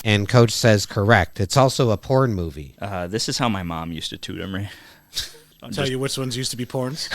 And Coach says correct. It's also a porn movie. This is how my mom used to tutor me. Tell you which ones used to be porns?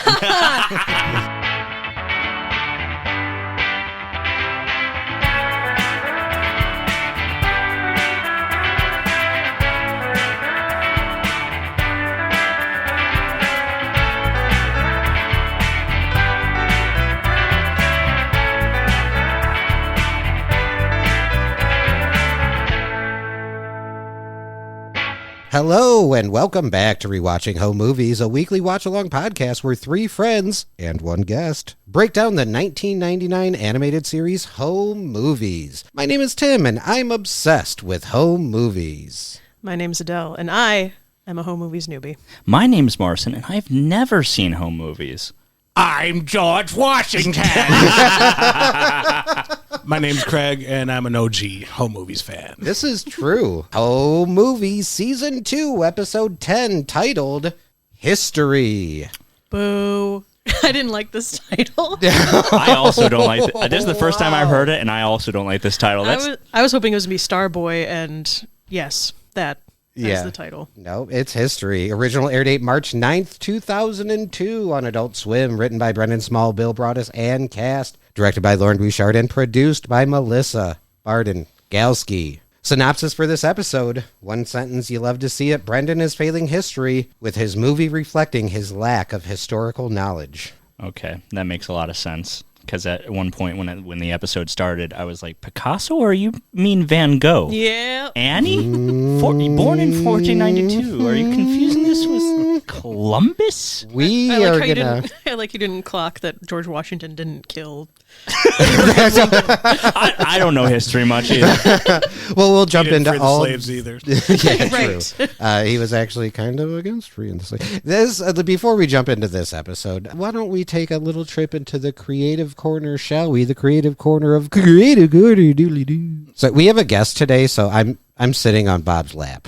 Hello, and welcome back to Rewatching Home Movies, a weekly watch-along podcast where three friends and one guest break down the 1999 animated series Home Movies. My name is Tim, and I'm obsessed with home movies. My name's Adele, and I am a home movies newbie. My name's Marcin, and I've never seen home movies. I'm George Washington. My name's Craig, and I'm an OG home movies fan. This is true. Home Movies Season 2, Episode 10, titled History. Boo. I didn't like this title. I also don't like it. This is the first time I've heard it, and I also don't like this title. I was hoping it was going to be Starboy, and yes, that's the title. No, it's History. Original air date March 9th, 2002 on Adult Swim. Written by Brendan Small, Bill Broadus, and cast. Directed by Lauren Bouchard and produced by Melissa Barden-Galsky. Synopsis for this episode. One sentence, you love to see it. Brendan is failing history, with his movie reflecting his lack of historical knowledge. Okay, that makes a lot of sense. Because at one point when the episode started, I was like, Picasso, or you mean Van Gogh? Yeah. Annie? Born in 1492. Are you confusing this with Columbus? I like you didn't clock that George Washington didn't kill. I don't know history much either. Well, we'll jump into all the slaves either. Yeah, right. True. He was actually kind of against freeing the slaves. Before we jump into this episode, why don't we take a little trip into the creative corner, shall we? The creative corner of creative corner doodly doo. So we have a guest today, so I'm sitting on Bob's lap.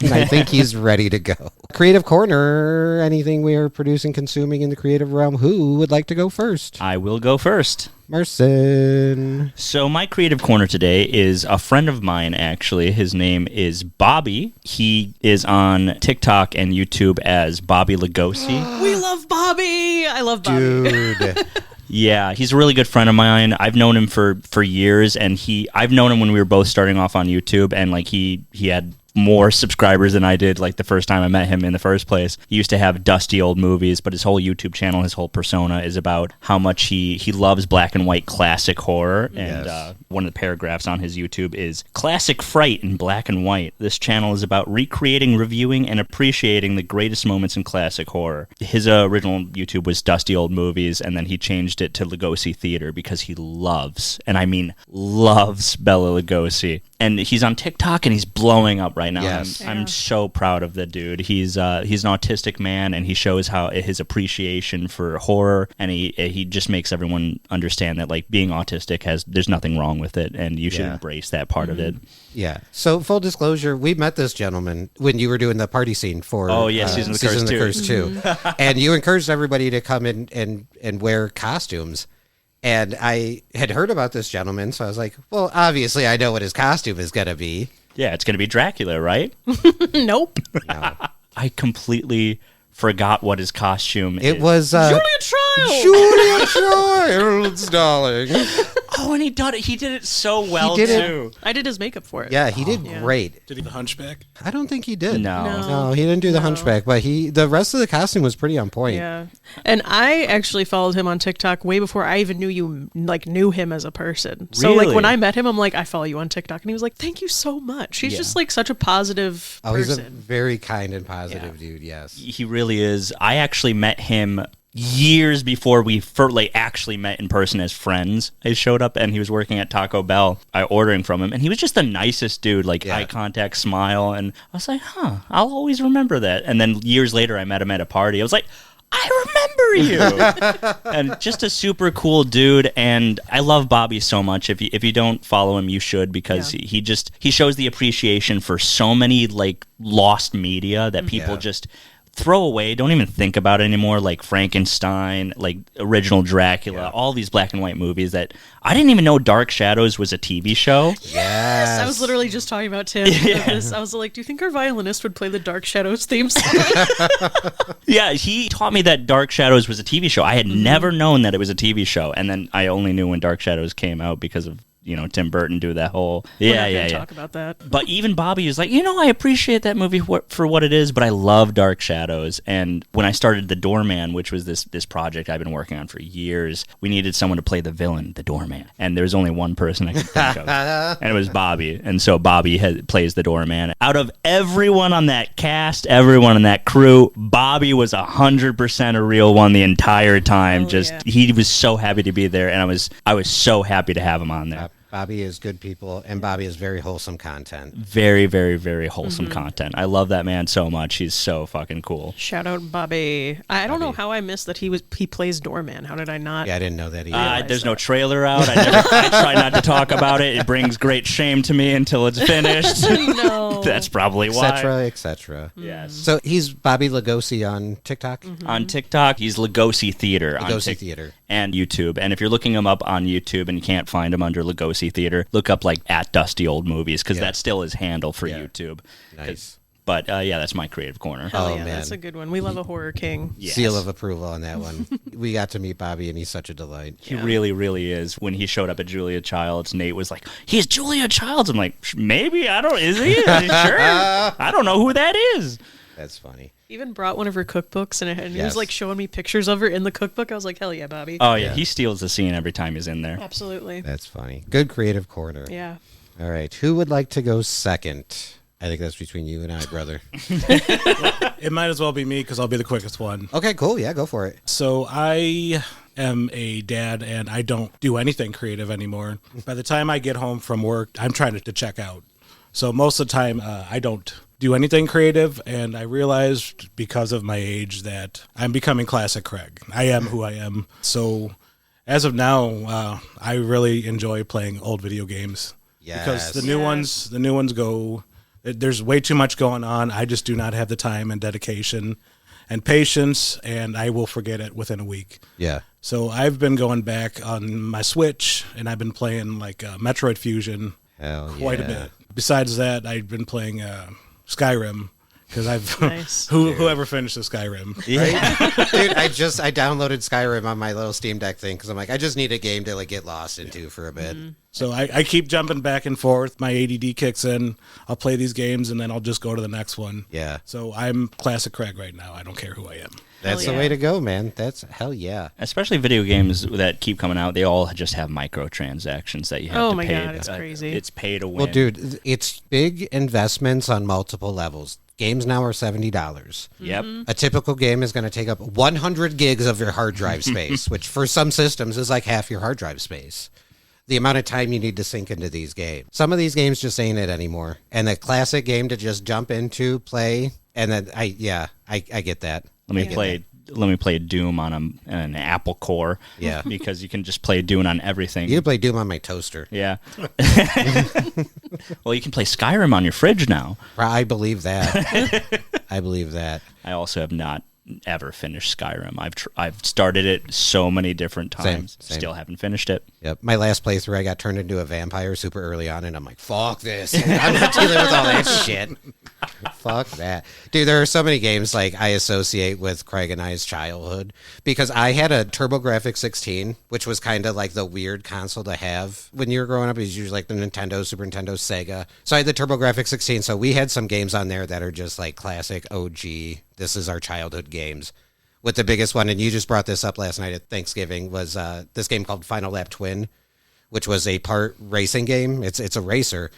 And I think he's ready to go. Creative Corner, anything we are producing, consuming in the creative realm. Who would like to go first? I will go first. Marcin. So my creative corner today is a friend of mine, actually. His name is Bobby. He is on TikTok and YouTube as Bobby Lugosi. We love Bobby! I love Bobby. Dude. Yeah, he's a really good friend of mine. I've known him for years, and I've known him when we were both starting off on YouTube, and like he had more subscribers than I did like the first time I met him in the first place. He used to have dusty old movies, but his whole YouTube channel, his whole persona is about how much he loves black and white classic horror. And Yes. One of the paragraphs on his YouTube is classic fright in black and white. This channel is about recreating, reviewing, and appreciating the greatest moments in classic horror. His original YouTube was dusty old movies, and then he changed it to Lugosi Theater because he loves, and I mean loves, Bela Lugosi. And he's on TikTok, and he's blowing up right now. Yes. I'm so proud of the dude. He's an autistic man, and he shows how his appreciation for horror, and he just makes everyone understand that like being autistic there's nothing wrong with it, and you should embrace that part of it. Yeah. So full disclosure, we met this gentleman when you were doing the party scene for Season of the Curse 2. And you encouraged everybody to come in and wear costumes. And I had heard about this gentleman, so I was like, well, obviously I know what his costume is going to be. Yeah, it's going to be Dracula, right? Nope. No. I completely forgot what his costume is. It was Julia Child! Julia Childs, darling. Oh, and he did it so well, did it. too. I did his makeup for it. Yeah, he did great. Did he the Hunchback? I don't think he did. No. he didn't do the Hunchback, but the rest of the costume was pretty on point. Yeah. And I actually followed him on TikTok way before I even knew him as a person. So Really? when I met him, I'm like, I follow you on TikTok. And he was like, thank you so much. He's just like such a positive person. He's a very kind and positive dude, yes. He really is. I actually met him years before we actually met in person as friends. I showed up and he was working at Taco Bell. I ordering from him, and he was just the nicest dude, like eye contact, smile, and I was like, I'll always remember that. And then years later I met him at a party. I was like, I remember you. And just a super cool dude, and I love Bobby so much. If you don't follow him, you should, because he shows the appreciation for so many like lost media that people just throw away, don't even think about it anymore, like Frankenstein, like original Dracula, all these black and white movies that I didn't even know Dark Shadows was a TV show. Yes, I was literally just talking about Tim. This. I was like, do you think our violinist would play the Dark Shadows theme song? Yeah, he taught me that Dark Shadows was a TV show. I had never known that it was a TV show, and then I only knew when Dark Shadows came out because of Tim Burton do that whole talk about that. But even Bobby is like, I appreciate that movie for what it is, but I love Dark Shadows. And when I started The Doorman, which was this project I've been working on for years, we needed someone to play the villain, the Doorman, and there was only one person I could think of, and it was Bobby. And so Bobby plays the Doorman. Out of everyone on that cast, everyone on that crew, Bobby was 100% a real one the entire time. He was so happy to be there, and I was so happy to have him on there. Bobby is good people, and Bobby is very wholesome content. Very, very, very wholesome content. I love that man so much. He's so fucking cool. Shout out Bobby. I don't know how I missed that he plays Doorman. How did I not? Yeah, I didn't know that either. There's no trailer out. I try not to talk about it. It brings great shame to me until it's finished. No. That's probably why. Etc. Yes. So he's Bobby Lugosi on TikTok? On TikTok, he's Lugosi Theater. Lugosi Theater. And YouTube. And if you're looking him up on YouTube and you can't find him under Lugosi Theater, look up like at Dusty Old Movies, because that's still his handle for YouTube. Nice. But that's my creative corner. Hell yeah, that's a good one. We love a horror king. Yes. Seal of approval on that one. We got to meet Bobby, and he's such a delight. He really, really is. When he showed up at Julia Childs, Nate was like, "He's Julia Childs." I'm like, maybe, is he? Are you sure? I don't know who that is. That's funny. Even brought one of her cookbooks, and he was like showing me pictures of her in the cookbook. I was like, hell yeah, Bobby. Oh, yeah. He steals the scene every time he's in there. Absolutely. That's funny. Good creative corner. Yeah. All right. Who would like to go second? I think that's between you and I, brother. It might as well be me because I'll be the quickest one. Okay, cool. Yeah, go for it. So I am a dad, and I don't do anything creative anymore. By the time I get home from work, I'm trying to check out. So most of the time, I don't do anything creative, and I realized because of my age that I'm becoming classic Craig. I am who I am. So as of now, I really enjoy playing old video games. Yes. Because the new ones go, there's way too much going on. I just do not have the time and dedication and patience, and I will forget it within a week. Yeah. So I've been going back on my Switch, and I've been playing like Metroid Fusion quite a bit. Besides that, I've been playing Skyrim, because I've whoever finished the Skyrim. Yeah. Dude, I downloaded Skyrim on my little Steam Deck thing because I'm like, I just need a game to like get lost into for a bit. So I keep jumping back and forth. My ADD kicks in. I'll play these games, and then I'll just go to the next one. Yeah. So I'm classic Craig right now. I don't care who I am. That's the way to go, man. That's hell yeah. Especially video games that keep coming out, they all just have microtransactions that you have to pay. Oh my god, it's crazy. It's pay to win. Well, dude, it's big investments on multiple levels. Games now are $70. Yep. A typical game is going to take up 100 gigs of your hard drive space, which for some systems is like half your hard drive space. The amount of time you need to sink into these games. Some of these games just ain't it anymore. And the classic game to just jump into, play, and then I get that. Let me play Doom on an Apple Core. Yeah. Because you can just play Doom on everything. You can play Doom on my toaster. Yeah. Well, you can play Skyrim on your fridge now. I believe that. I believe that. I also have not ever finished Skyrim. I've started it so many different times. Same. Still haven't finished it. Yep. My last playthrough, I got turned into a vampire super early on, and I'm like, fuck this. I'm not dealing with all that shit. Fuck that. Dude, there are so many games like I associate with Craig and I's childhood because I had a TurboGrafx 16, which was kind of like the weird console to have when you were growing up. It was usually like the Nintendo, Super Nintendo, Sega. So I had the TurboGrafx 16, so we had some games on there that are just like classic OG. This is our childhood games. With the biggest one, and you just brought this up last night at Thanksgiving, was this game called Final Lap Twin, which was a part racing game. It's a racer,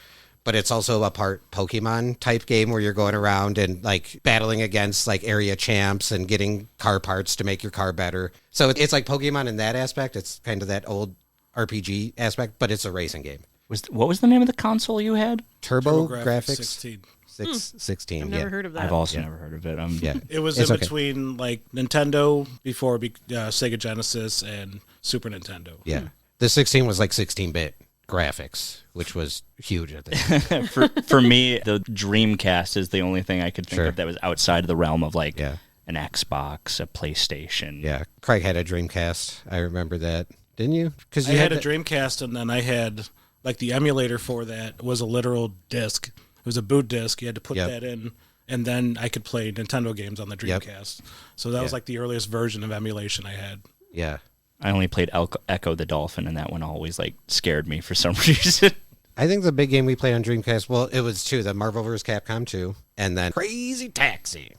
but it's also a part Pokemon type game where you're going around and like battling against like area champs and getting car parts to make your car better. So it's like Pokemon in that aspect. It's kind of that old RPG aspect, but it's a racing game. What was the name of the console you had? TurboGrafx 16. 16. I've never heard of that. I've also never heard of it. It was in between like Nintendo before Sega Genesis and Super Nintendo. Yeah. The 16 was like 16-bit graphics, which was huge at the time. For me, the Dreamcast is the only thing I could think of that was outside of the realm of like an Xbox, a PlayStation. Yeah, Craig had a Dreamcast. I remember that. Didn't you? Because I had a Dreamcast, and then I had, like, the emulator for that was a literal disc. It was a boot disc. You had to put that in, and then I could play Nintendo games on the Dreamcast. So that was like the earliest version of emulation I had. Yeah. I only played Echo the Dolphin, and that one always like scared me for some reason. I think the big game we played on Dreamcast, well, it was two, the Marvel vs. Capcom 2, and then Crazy Taxi.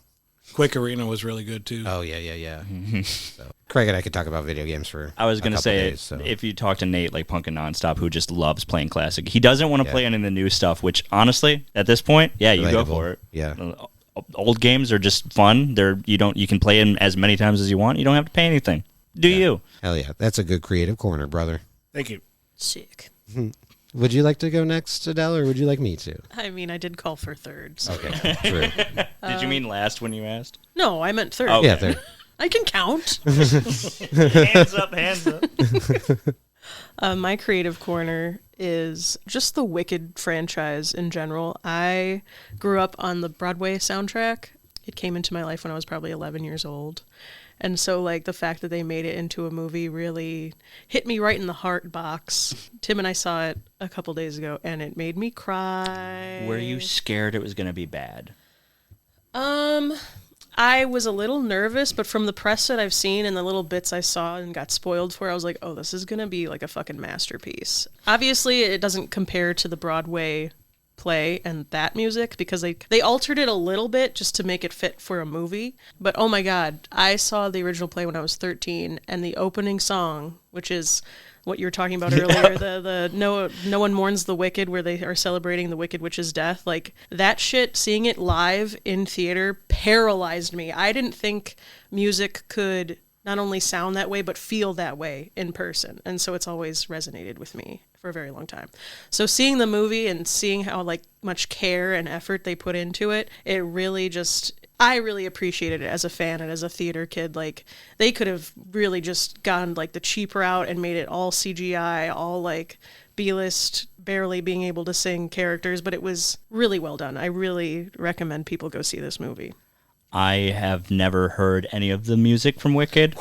Quick Arena was really good, too. Oh, yeah. So, Craig and I could talk about video games for I was going to say, days, so. If you talk to Nate, like Punkin' Nonstop, who just loves playing classic, he doesn't want to play any of the new stuff, which, honestly, at this point, you go for it. Yeah. Old games are just fun. You can play them as many times as you want. You don't have to pay anything. Do you? Hell yeah. That's a good creative corner, brother. Thank you. Sick. Would you like to go next, Adele, or would you like me to? I mean, I did call for third. So. Okay, true. Did you mean last when you asked? No, I meant third. Okay. Yeah, third. I can count. Hands up, hands up. My creative corner is just the Wicked franchise in general. I grew up on the Broadway soundtrack. It came into my life when I was probably 11 years old. And so, like, the fact that they made it into a movie really hit me right in the heart box. Tim and I saw it a couple days ago, and it made me cry. Were you scared it was going to be bad? I was a little nervous, but from the press that I've seen and the little bits I saw and got spoiled for, I was like, oh, this is going to be like a fucking masterpiece. Obviously, it doesn't compare to the Broadway play and that music because they altered it a little bit just to make it fit for a movie. But oh my God, I saw the original play when I was 13, and the opening song, which is what you were talking about earlier, the No One Mourns the Wicked, where they are celebrating the Wicked Witch's death, like that shit, seeing it live in theater paralyzed me. I didn't think music could not only sound that way, but feel that way in person. And so it's always resonated with me for a very long time. So seeing the movie and seeing how like much care and effort they put into it, it really just, I really appreciated it as a fan and as a theater kid. Like they could have really just gone like the cheap route and made it all CGI, all like B-list, barely being able to sing characters, but it was really well done. I really recommend people go see this movie. I have never heard any of the music from Wicked.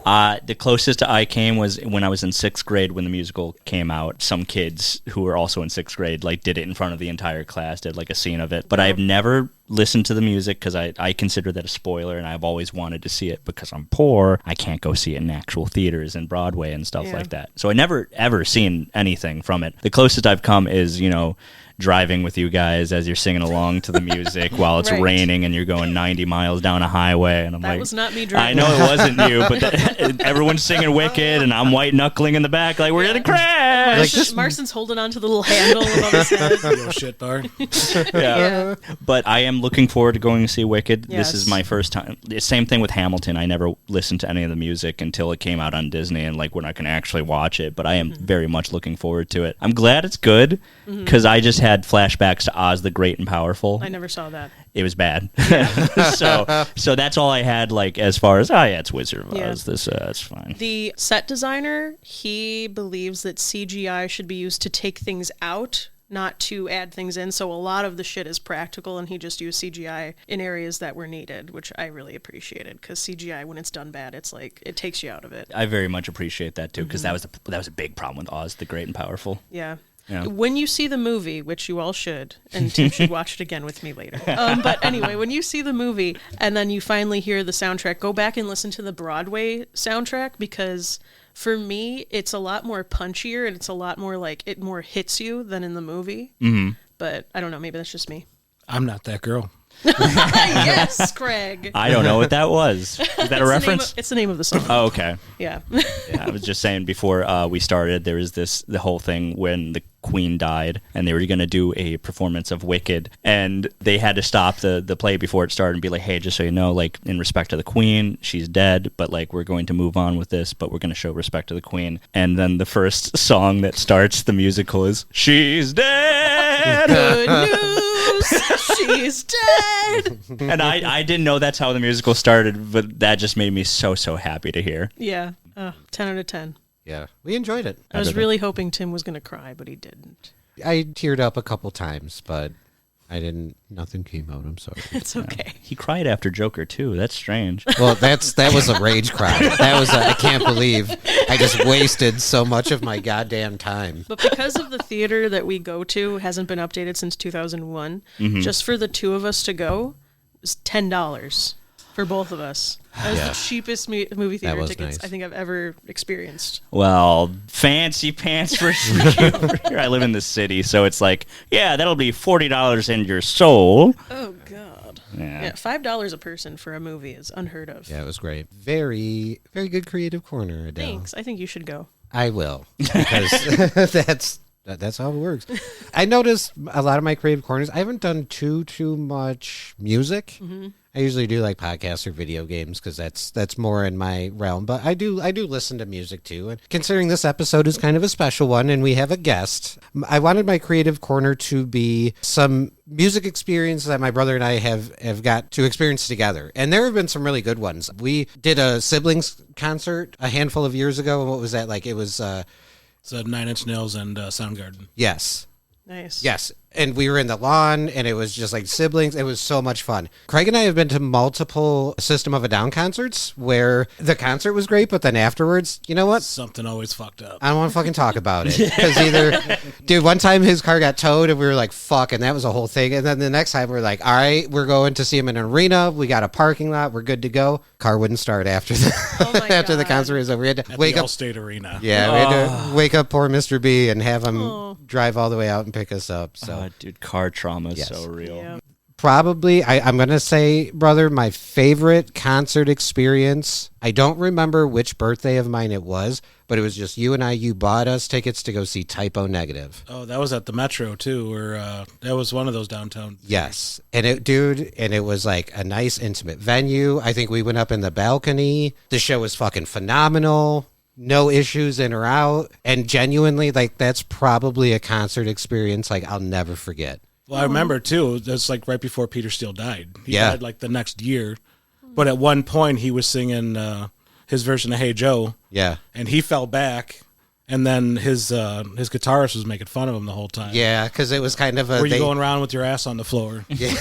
The closest I came was when I was in 6th grade when the musical came out. Some kids who were also in 6th grade like did it in front of the entire class, did like a scene of it. But I've never listened to the music because I consider that a spoiler, and I've always wanted to see it because I'm poor. I can't go see it in actual theaters and Broadway and stuff like that. So I never ever seen anything from it. The closest I've come is, driving with you guys as you're singing along to the music while it's raining and you're going 90 miles down a highway, and I'm that was not me driving. I know it wasn't you, but everyone's singing Wicked and I'm white knuckling in the back like we're gonna crash. Marston's holding on to the little handle above his head. Little shit bar. Yeah. But I am looking forward to going to see Wicked. Yes. This is my first time. Same thing with Hamilton. I never listened to any of the music until it came out on Disney, and like when I can actually watch it. But I am very much looking forward to it. I'm glad it's good because I just had flashbacks to Oz the Great and Powerful. I never saw that. It was bad. So that's all I had, like, as far as, it's Wizard of Oz. That's fine. The set designer, he believes that CGI should be used to take things out, not to add things in. So a lot of the shit is practical, and he just used CGI in areas that were needed, which I really appreciated, because CGI, when it's done bad, it's like, it takes you out of it. I very much appreciate that, too, because that was a big problem with Oz the Great and Powerful. Yeah. Yeah. When you see the movie, which you all should, and Tim should watch it again with me later. But anyway, when you see the movie and then you finally hear the soundtrack, go back and listen to the Broadway soundtrack, because for me, it's a lot more punchier and it's a lot more like it more hits you than in the movie. Mm-hmm. But I don't know, maybe that's just me. I'm not that girl. Yes, Craig. I don't know what that was. Is that a reference? It's the name of the song. Oh, okay. Yeah. Yeah, I was just saying before we started, there was the whole thing when the Queen died, and they were going to do a performance of Wicked, and they had to stop the play before it started and be like, hey, just so you know, like, in respect to the Queen, she's dead, but like, we're going to move on with this, but we're going to show respect to the Queen. And then the first song that starts the musical is She's Dead. Good news. She's dead. And I didn't know that's how the musical started, but that just made me so happy to hear. Yeah. 10 out of 10. Yeah, we enjoyed it. I was really hoping Tim was going to cry, but he didn't. I teared up a couple times, but Nothing came out. I'm sorry. It's okay. He cried after Joker too. That's strange. Well, that was a rage cry. I can't believe I just wasted so much of my goddamn time. But because of the theater that we go to hasn't been updated since 2001, just for the two of us to go is $10 for both of us. That was the cheapest movie theater was tickets nice. I think I've ever experienced. Well, fancy pants for you over here. I live in the city, so it's like, yeah, that'll be $40 in your soul. Oh, God. Yeah. Yeah, $5 a person for a movie is unheard of. Yeah, it was great. Very, very good creative corner, Adele. Thanks. I think you should go. I will, because that's how it works. I noticed a lot of my creative corners. I haven't done too much music. I usually do like podcasts or video games because that's more in my realm. But I do listen to music too. And considering this episode is kind of a special one, and we have a guest, I wanted my creative corner to be some music experience that my brother and I have got to experience together. And there have been some really good ones. We did a siblings concert a handful of years ago. And what was that like? It was It's 9 Inch Nails and Soundgarden. yes. Nice. Yes. And we were in the lawn, and it was just like siblings. It was so much fun. Craig and I have been to multiple System of a Down concerts where the concert was great, but then afterwards, you know what? Something always fucked up. I don't want to fucking talk about it. Because dude, one time his car got towed, and we were like, fuck, and that was a whole thing. And then the next time we are like, all right, we're going to see him in an arena. We got a parking lot. We're good to go. Car wouldn't start after after the concert was over. We had to At wake the up. Allstate Arena. Yeah, we had to wake up poor Mr. B and have him drive all the way out and pick us up. So Dude, car trauma is Yes. so real. Yeah. probably, I'm going to say, brother, my favorite concert experience. I don't remember which birthday of mine it was, but it was just you and I. You bought us tickets to go see Typo Negative. Oh, that was at the Metro too, or that was one of those downtown. Yes. And it was like a nice intimate venue. I think we went up in the balcony. The show was fucking phenomenal. No issues in or out. And genuinely, like, that's probably a concert experience like I'll never forget. Well, I remember too. That's like right before Peter Steele died. He Yeah. died like the next year, but at one point he was singing his version of "Hey Joe," Yeah. and he fell back, and then his guitarist was making fun of him the whole time. Yeah, because it was kind of a... Were you going around with your ass on the floor? Yeah,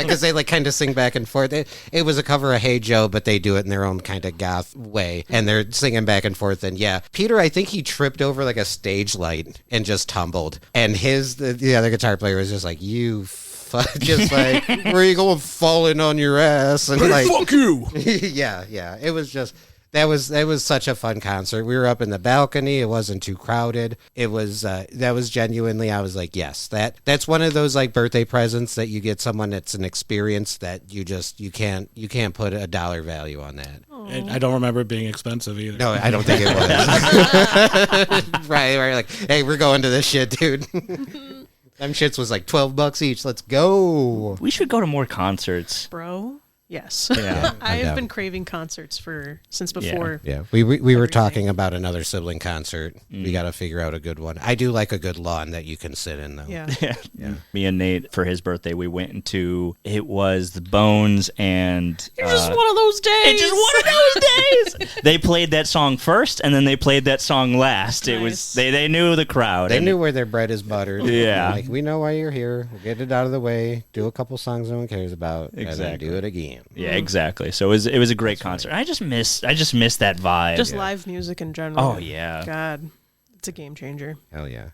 because they like kind of sing back and forth. It was a cover of Hey Joe, but they do it in their own kind of goth way, and they're singing back and forth. And yeah, Peter, I think he tripped over like a stage light and just tumbled. And the other guitar player was just like, "You fuck," just like, "Where are you going, falling on your ass?" And like, Fuck you! yeah. It was just. That was such a fun concert. We were up in the balcony. It wasn't too crowded. It was that was genuinely, I was like, yes, that's one of those like birthday presents that you get someone that's an experience that you can't put a dollar value on that. And I don't remember it being expensive either. No, I don't think it was. right. Like, hey, we're going to this shit, dude. Them shits was like $12 each. Let's go. We should go to more concerts. Bro. Yes. Yeah, I I'm have been down. craving concerts since before. Yeah, we were talking about another sibling concert. We got to figure out a good one. I do like a good lawn that you can sit in, though. Yeah. Yeah. Me and Nate, for his birthday, we went into, it was the Bones and... It's just one of those days. It's just one of those days. They played that song first, and then they played that song last. It was Nice. they knew the crowd. They and knew where their bread is buttered. Yeah. Like, we know why you're here. We'll get it out of the way. Do a couple songs no one cares about. And Exactly. then do it again. Yeah, exactly. So it was a great concert. I just miss that vibe. Just live music in general. Oh, yeah. God, it's a game changer. Hell yeah.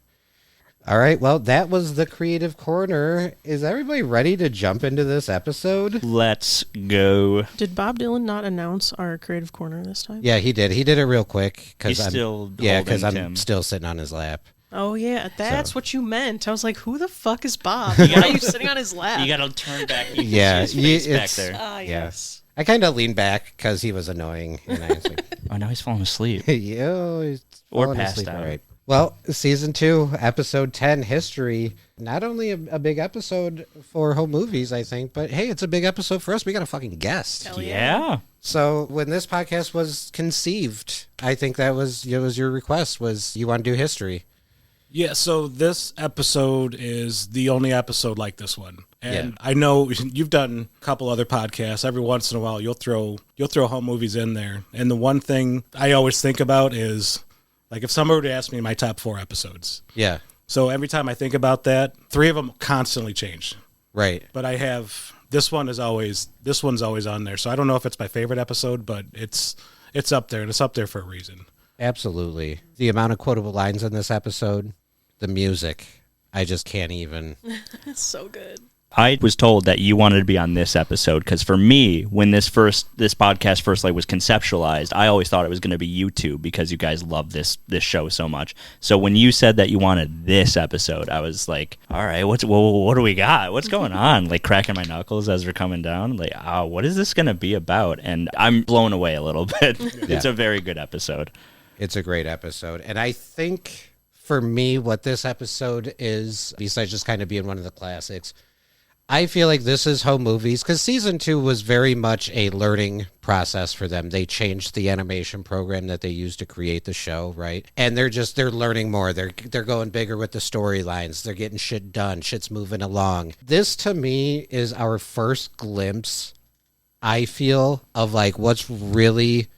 All right. Well, that was the Creative Corner. Is everybody ready to jump into this episode? Let's go. Did Bob Dylan not announce our creative corner this time? Yeah, he did. He did it real quick. He's I'm still because holding I'm Tim. still sitting on his lap. Oh, yeah. That's what you meant. I was like, who the fuck is Bob? Why are you sitting on his lap? You gotta turn back. You can Yeah, see his face back it's- there. Ah, yes. I kind of leaned back because he was annoying. And I was like, Oh, now he's falling asleep. yo, he's Or falling passed asleep. out. All right. Well, season 2, episode 10, history. Not only a big episode for home movies, I think, but hey, it's a big episode for us. We got a fucking guest. Hell Yeah. So when this podcast was conceived, I think that was your request was you want to do history. Yeah, so this episode is the only episode like this one. And Yeah. I know you've done a couple other podcasts. Every once in a while you'll throw home movies in there. And the one thing I always think about is like if somebody were to ask me my top 4 episodes. Yeah. So every time I think about that, 3 of them constantly change. Right. But I have this one's always on there. So I don't know if it's my favorite episode, but it's up there, and it's up there for a reason. Absolutely. The amount of quotable lines in this episode, the music, I just can't even. It's so good. I was told that you wanted to be on this episode because for me, when this podcast first was conceptualized, I always thought it was going to be you two because you guys love this show so much. So when you said that you wanted this episode, I was like, all right, what do we got? What's going on? Like cracking my knuckles as we're coming down. Like, oh, what is this going to be about? And I'm blown away a little bit. It's a very good episode. It's a great episode. And I think for me, what this episode is, besides just kind of being one of the classics, I feel like this is home movies because season 2 was very much a learning process for them. They changed the animation program that they used to create the show, right? And they're learning more. They're going bigger with the storylines. They're getting shit done. Shit's moving along. This to me is our first glimpse, I feel, of like what's really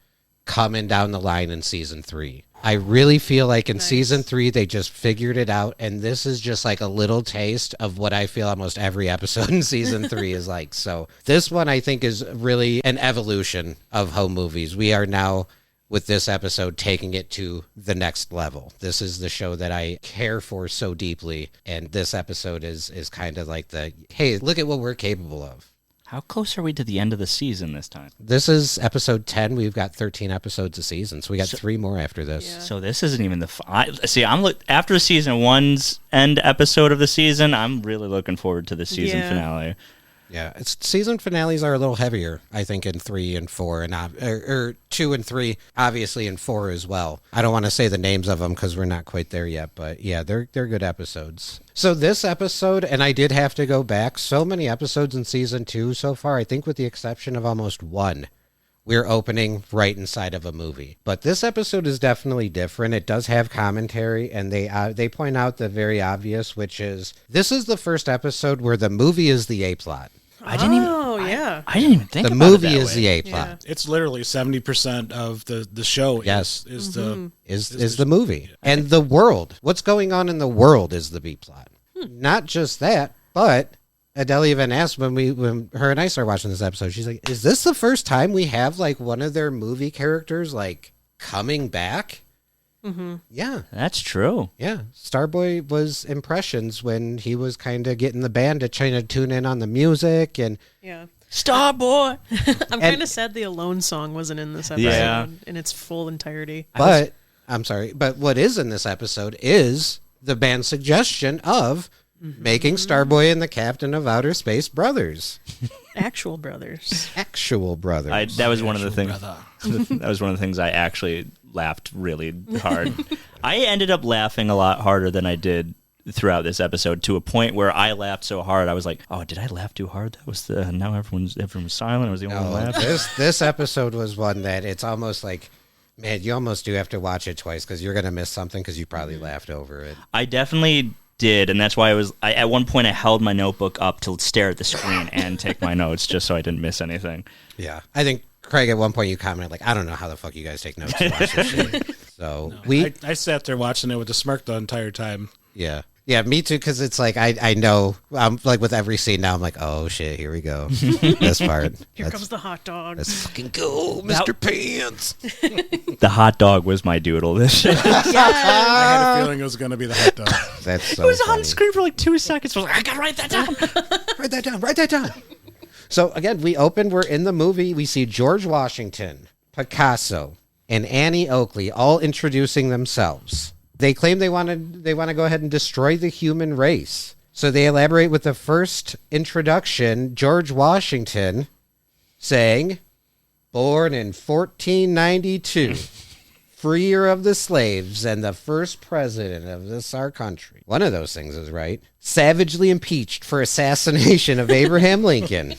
coming down the line in season 3. I really feel like in season 3, they just figured it out. And this is just like a little taste of what I feel almost every episode in season 3 is like. So this one, I think, is really an evolution of home movies. We are now, with this episode, taking it to the next level. This is the show that I care for so deeply. And this episode is kind of like hey, look at what we're capable of. How close are we to the end of the season this time? This is episode 10. We've got 13 episodes a season, so we got 3 more after this. Yeah. So this isn't even after season 1's end episode of the season, I'm really looking forward to the season finale. Yeah, season finales are a little heavier, I think, in 3 and 4, or 2 and 3, obviously in 4 as well. I don't want to say the names of them because we're not quite there yet, but yeah, they're good episodes. So this episode, and I did have to go back, so many episodes in season 2 so far, I think with the exception of almost one, we're opening right inside of a movie. But this episode is definitely different. It does have commentary, and they point out the very obvious, which is this is the first episode where the movie is the A-plot. I didn't even think the about movie it that is way. the A-plot. Yeah. It's literally 70% of the show. Yes. is the movie. And the world. What's going on in the world is the B-plot. Not just that, but Adele even asked when her and I started watching this episode, she's like, is this the first time we have like one of their movie characters like coming back? Mm-hmm. Yeah. That's true. Yeah. Starboy was Impressions when he was kind of getting the band to try to tune in on the music. And Yeah. Starboy! I'm kind of sad the Alone song wasn't in this episode in its full entirety. But what is in this episode is the band's suggestion of making Starboy and the Captain of Outer Space brothers. Actual brothers. Actual brothers. That was one of the things. That was one of the things I actually laughed really hard. I ended up laughing a lot harder than I did throughout this episode, to a point where I laughed so hard I was like, "Oh, did I laugh too hard?" That was now everyone's silent. I was the only one laughing. This episode was one that it's almost like, man, you almost do have to watch it twice because you're gonna miss something because you probably laughed over it. I definitely did, and that's why at one point I held my notebook up to stare at the screen and take my notes just so I didn't miss anything. Yeah, I think Craig, at one point you commented like, "I don't know how the fuck you guys take notes and watch this shit." So I sat there watching it with a smirk the entire time. Yeah, me too, because it's like, I know, like with every scene now, I'm like, oh shit, here we go. This part. Here comes the hot dog. Let's fucking go, Mr. Pants. The hot dog was my doodle. This shit. I had a feeling it was going to be the hot dog. That's so It was funny. on screen for like 2 seconds. I was like, I gotta write that down. Write that down. So again, we're in the movie. We see George Washington, Picasso, and Annie Oakley all introducing themselves. They claim they want to go ahead and destroy the human race. So they elaborate with the first introduction, George Washington saying, born in 1492, freer of the slaves and the first president of this our country. One of those things is right. Savagely impeached for assassination of Abraham Lincoln.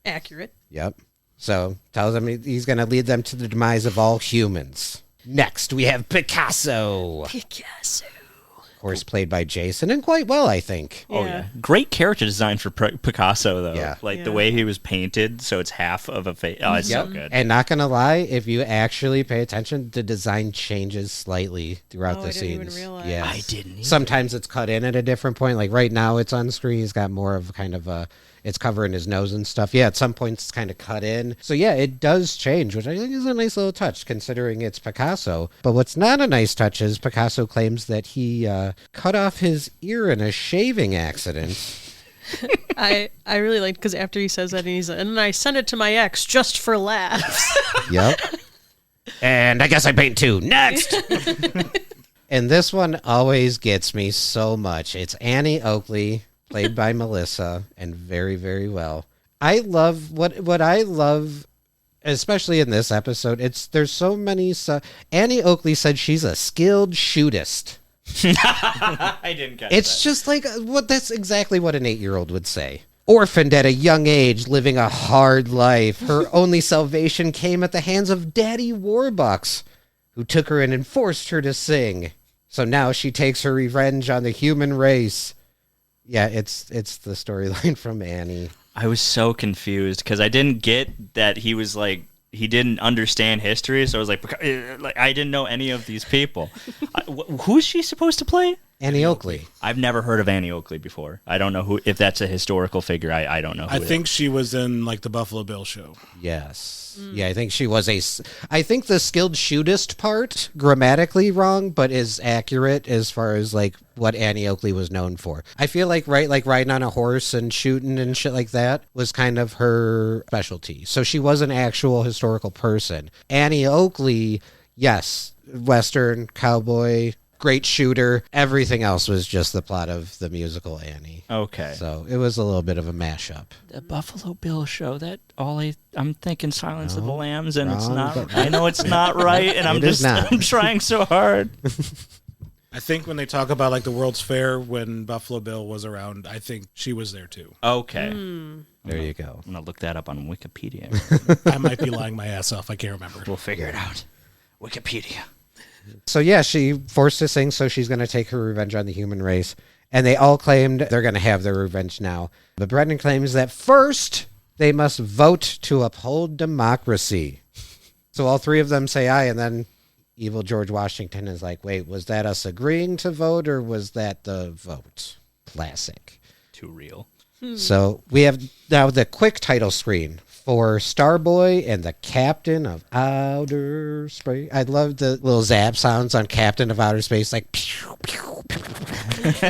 Accurate. Yep. So tells them he's going to lead them to the demise of all humans. Next, we have Picasso. Of course, played by Jason, and quite well, I think. Oh yeah, great character design for Picasso though. Yeah. Like the way he was painted, so it's half of a face. Oh, it's so good. And not gonna lie, if you actually pay attention, the design changes slightly throughout the I didn't scenes. even realize. Yes. I didn't either. Sometimes it's cut in at a different point. Like right now, it's on screen. He's got more of kind of a. It's covering his nose and stuff. Yeah, at some points it's kind of cut in. So yeah, it does change, which I think is a nice little touch considering it's Picasso. But what's not a nice touch is Picasso claims that he cut off his ear in a shaving accident. I really liked because after he says that, and then I sent it to my ex just for laughs. Yep. And I guess I paint too. Next! And this one always gets me so much. It's Annie Oakley, played by Melissa, and very, very well. I love what I love, especially in this episode. There's so many. Annie Oakley said she's a skilled shootist. I didn't get It's just like that's exactly what an 8-year-old would say. Orphaned at a young age, living a hard life. Her only salvation came at the hands of Daddy Warbucks, who took her in and forced her to sing. So now she takes her revenge on the human race. Yeah, it's the storyline from Annie. I was so confused because I didn't get that he was like he didn't understand history, so I was like I didn't know any of these people. Who's she supposed to play? Annie Oakley. I've never heard of Annie Oakley before. I don't know if that's a historical figure. I don't know. I think she was in like the Buffalo Bill show. Yes. Yeah, I think she was I think the skilled shootist part grammatically wrong, but is accurate as far as like what Annie Oakley was known for. I feel like riding on a horse and shooting and shit like that was kind of her specialty. So she was an actual historical person. Annie Oakley, yes, Western cowboy, great shooter. Everything else was just the plot of the musical Annie. Okay. So it was a little bit of a mashup. The Buffalo Bill show. I'm thinking Silence of the Lambs, and it's Wrong, not. but- I know it's not right, and I'm trying so hard. I think when they talk about like the World's Fair when Buffalo Bill was around, I think she was there too. Okay. There you go. I'm gonna look that up on Wikipedia. I might be lying my ass off. I can't remember. We'll figure it out. Wikipedia. So yeah, she forced to sing, so she's going to take her revenge on the human race. And they all claimed they're going to have their revenge now. But Brendan claims that first they must vote to uphold democracy. So all three of them say aye, and then evil George Washington is like, wait, was that us agreeing to vote, or was that the vote? Classic. Too real. So we have now the quick title screen for Starboy and the Captain of Outer Space. I love the little zap sounds on Captain of Outer Space, like pew, pew, pew.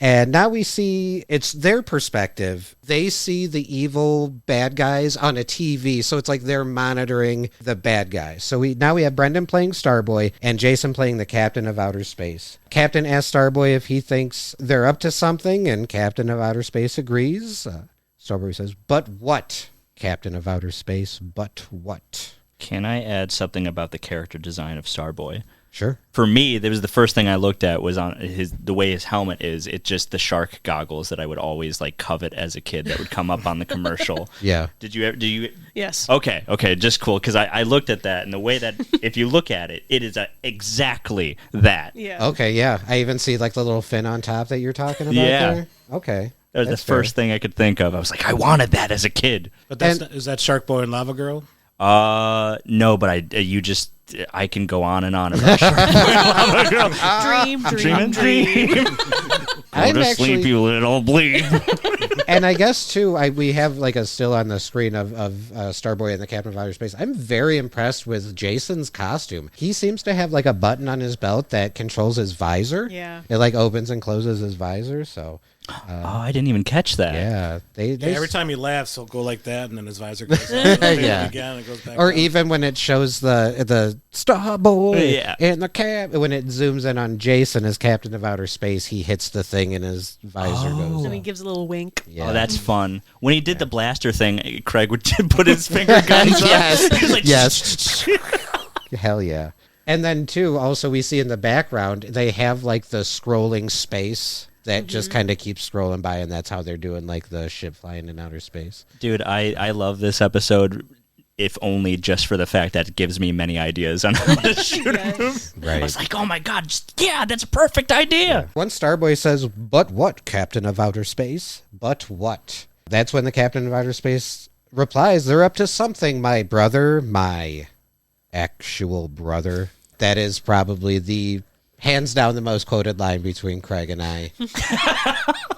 And now we see it's their perspective. They see the evil bad guys on a TV, so it's like they're monitoring the bad guys. So we have Brendan playing Starboy and Jason playing the Captain of Outer Space. Captain asks Starboy if he thinks they're up to something, and Captain of Outer Space agrees. Starboy says, "But what, Captain of Outer Space? But what?" Can I add something about the character design of Starboy? Sure. For me, that was the first thing I looked at was on the way his helmet is. It's just the shark goggles that I would always like covet as a kid that would come up on the commercial. Yeah. Did you ever? Do you? Yes. Okay, just cool because I looked at that and the way that if you look at it, it is exactly that. Yeah. Okay, yeah. I even see like the little fin on top that you're talking about Yeah. there. Okay. That was That's the first thing I could think of. I was like, I wanted that as a kid. But that's is that Shark Boy and Lava Girl? No, but I can go on and on about Shark Dream. I'm Go to sleep, you little bleep. And I guess too, we have like a still on the screen of Starboy and the Captain of Outer Space. I'm very impressed with Jason's costume. He seems to have like a button on his belt that controls his visor. Yeah. It like opens and closes his visor. So I didn't even catch that. yeah, they Every time he laughs, he'll go like that, and then his visor goes up, Yeah. again, and it goes back or down. even when it shows the Starboy Yeah. and the cap, when it zooms in on Jason as Captain of Outer Space, he hits the thing and his visor goes. And he gives a little wink. Yeah. Oh, that's fun. When he did the blaster thing, Craig would put his finger guns up. Yes. He was like, Yes. Hell yeah. And then too, also we see in the background they have like the scrolling space that just kind of keeps scrolling by, and that's how they're doing like the ship flying in outer space. Dude, I love this episode. if only just for the fact that it gives me many ideas on how to shoot a movie. Right. I was like, oh my God, that's a perfect idea. Once Starboy says, "But what, Captain of Outer Space? But what?" That's when the Captain of Outer Space replies, "They're up to something, my brother, my actual brother." That is probably the hands down the most quoted line between Craig and I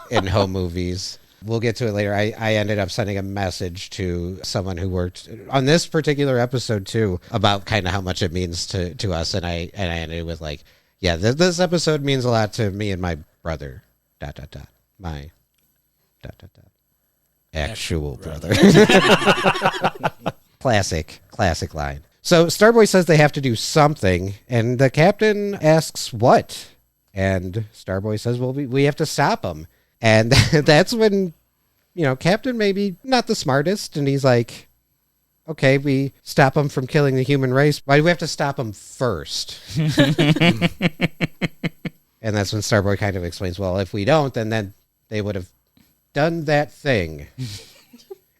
in home movies. We'll get to it later. I ended up sending a message to someone who worked on this particular episode too about kind of how much it means to us, and I ended with like, yeah, this episode means a lot to me and my brother. ... My ... actual brother. Classic line. So Starboy says they have to do something, and the captain asks what, and Starboy says, "Well, we have to stop them." And that's when, Captain maybe not the smartest, and he's like, "Okay, we stop them from killing the human race. Why do we have to stop them first?" And that's when Starboy kind of explains, "Well, if we don't, then they would have done that thing."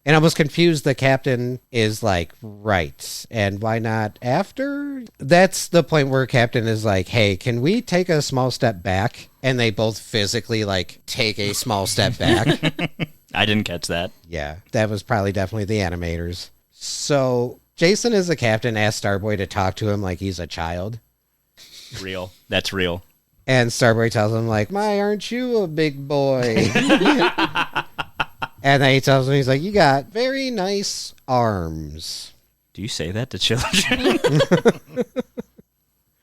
And almost confused, the captain is like, "Right. And why not after?" That's the point where Captain is like, "Hey, can we take a small step back?" And they both physically take a small step back. I didn't catch that. Yeah, that was definitely the animators. So Jason, as the captain, asks Starboy to talk to him like he's a child. Real. That's real. And Starboy tells him "My, aren't you a big boy?" And then he tells him, he's like, "You got very nice arms." Do you say that to children?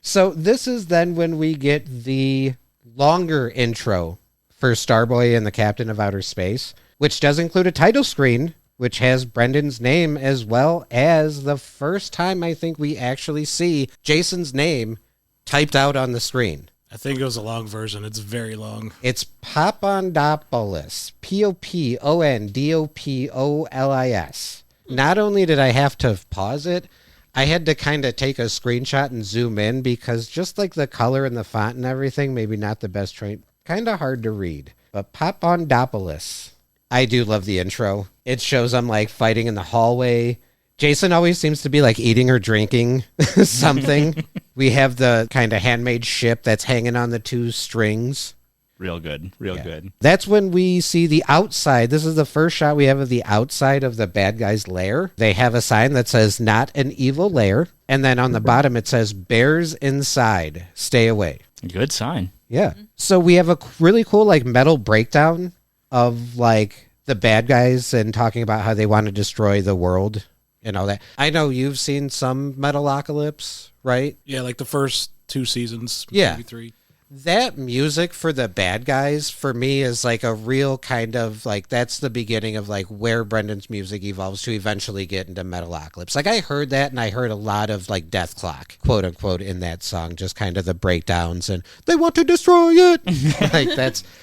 So this is then when we get the longer intro for Starboy and the Captain of Outer Space, which does include a title screen, which has Brendan's name, as well as the first time I think we actually see Jason's name typed out on the screen. I think it was a long version. It's very long. It's Popondopoulos. Popondopoulos. Not only did I have to pause it, I had to kind of take a screenshot and zoom in because just the color and the font and everything, maybe not the best train, kind of hard to read. But Popondopoulos. I do love the intro. It shows them fighting in the hallway. Jason always seems to be eating or drinking something. We have the kind of handmade ship that's hanging on the two strings. Real good. Real good. That's when we see the outside. This is the first shot we have of the outside of the bad guy's lair. They have a sign that says "Not an evil lair." And then on the bottom it says "Bears inside. Stay away." Good sign. Yeah. So we have a really cool metal breakdown of the bad guys and talking about how they want to destroy the world. And all that. I know you've seen some Metalocalypse, right? Yeah, the first 2 seasons, yeah. maybe 3. That music for the bad guys, for me, is a real kind of that's the beginning of where Brendan's music evolves to eventually get into Metalocalypse. I heard that, and I heard a lot of Death Clock, quote unquote, in that song, just kind of the breakdowns and "they want to destroy it."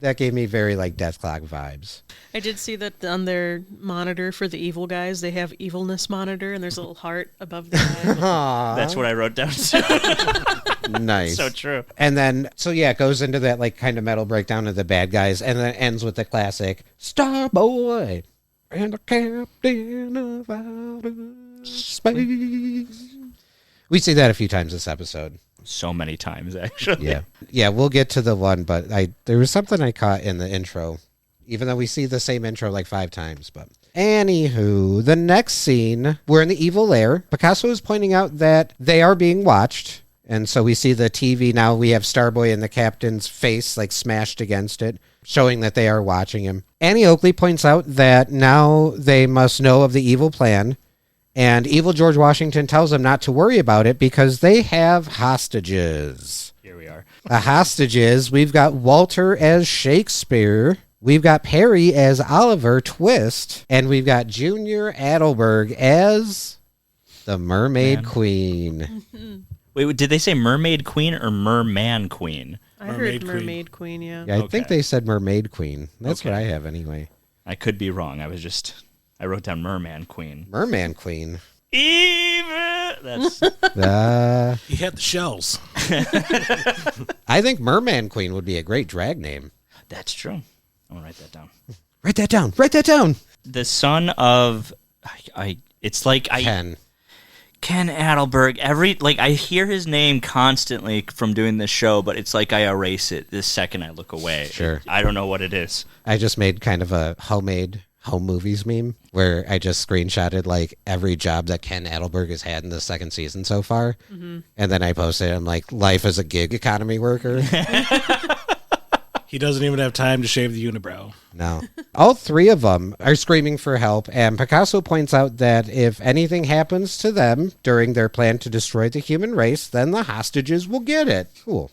That gave me very Death Clock vibes. I did see that on their monitor for the evil guys, they have evilness monitor, and there's a little heart above the eye. That's what I wrote down. Nice. So true. And then, it goes into that kind of metal breakdown of the bad guys, and then it ends with the classic "Starboy and the Captain of Outer Space." We see that a few times this episode. So many times, actually. Yeah, we'll get to the one, but there was something I caught in the intro, even though we see the same intro 5 times. But anywho, the next scene, we're in the evil lair. Picasso is pointing out that they are being watched. And so we see the TV now. We have Starboy and the captain's face smashed against it, showing that they are watching him. Annie Oakley points out that now they must know of the evil plan. And evil George Washington tells them not to worry about it because they have hostages. Here we are. The hostages, we've got Walter as Shakespeare. We've got Perry as Oliver Twist. And we've got Junior Adelberg as the Mermaid Queen. Wait, did they say Mermaid Queen or Merman Queen? I heard Mermaid Queen, yeah. Yeah, I think they said Mermaid Queen. That's what I have anyway. I could be wrong. I wrote down Merman Queen. Merman Queen. Even that's He had the shells. I think Merman Queen would be a great drag name. That's true. I'm gonna write that down. Write that down. Write that down. The son of it's like Ken. Ken Adelberg. I hear his name constantly from doing this show, but it's like I erase it the second I look away. Sure. I don't know what it is. I just made kind of a homemade home movies meme where I just screenshotted like every job that Ken Adelberg has had in the second season so far. Mm-hmm. And then I posted, I'm like, life as a gig economy worker. He doesn't even have time to shave the unibrow. No. All three of them are screaming for help, and Picasso points out that if anything happens to them during their plan to destroy the human race, then the hostages will get it. Cool.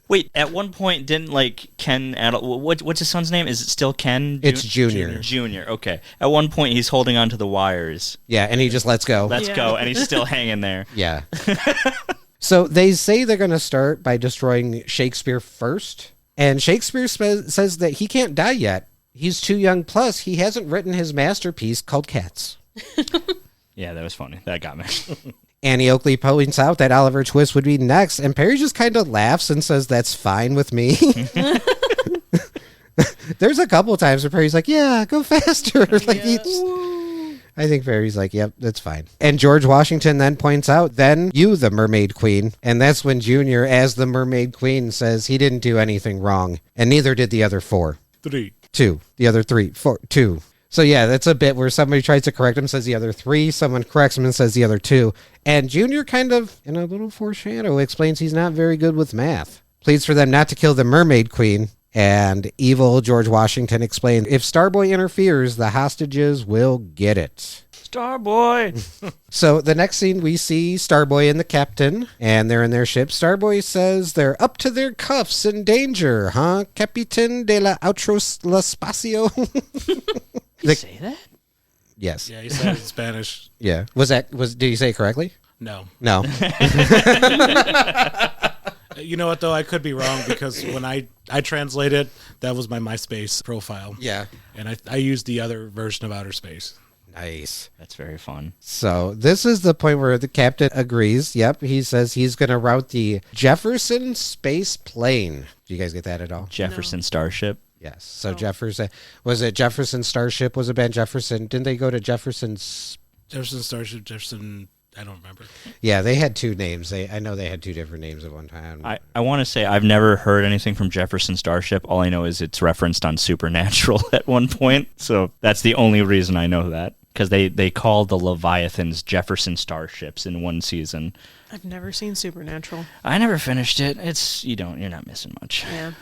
Wait, at one point, didn't Ken what's his son's name? Is it still Ken? It's Junior. Junior, okay. At one point, he's holding onto the wires. Yeah, and he just lets go. Let's go, and he's still hanging there. Yeah. So they say they're going to start by destroying Shakespeare first. And Shakespeare says that he can't die yet. He's too young. Plus, he hasn't written his masterpiece called Cats. Yeah, that was funny. That got me. Annie Oakley points out that Oliver Twist would be next. And Perry just kind of laughs and says, that's fine with me. There's a couple times where Perry's like, yeah, go faster. I think Perry's like, yep, that's fine. And George Washington then points out, then you, the Mermaid Queen. And that's when Junior, as the Mermaid Queen, says he didn't do anything wrong. And neither did the other four. Two. The other three. Four. Two. So yeah, that's a bit where somebody tries to correct him, says the other three. Someone corrects him and says the other two. And Junior kind of, in a little foreshadow, explains he's not very good with math. Pleads for them not to kill the Mermaid Queen. And evil George Washington explained, if Starboy interferes, the hostages will get it. Starboy! So the next scene, we see Starboy and the captain, and they're in their ship. Starboy says they're up to their cuffs in danger, huh? Capitan de la Outros la Spacio. Did you say that? Yes. Yeah, he said it in Spanish. Yeah. Did you say it correctly? No. No. You know what, though? I could be wrong because when I translate it, that was my MySpace profile. Yeah. And I used the other version of Outer Space. Nice. That's very fun. So this is the point where the captain agrees. Yep. He says he's going to route the Jefferson space plane. Do you guys get that at all? Jefferson Starship. Yes. So Jefferson, was it Jefferson Starship? Was it Ben Jefferson? Didn't they go to Jefferson's? Jefferson Starship, Jefferson... I don't remember. Yeah, they had two names. I know they had two different names at one time. I want to say I've never heard anything from Jefferson Starship. All I know is it's referenced on Supernatural at one point. So that's the only reason I know that. Because they called the Leviathans Jefferson Starships in one season. I've never seen Supernatural. I never finished it. You're not missing much. Yeah.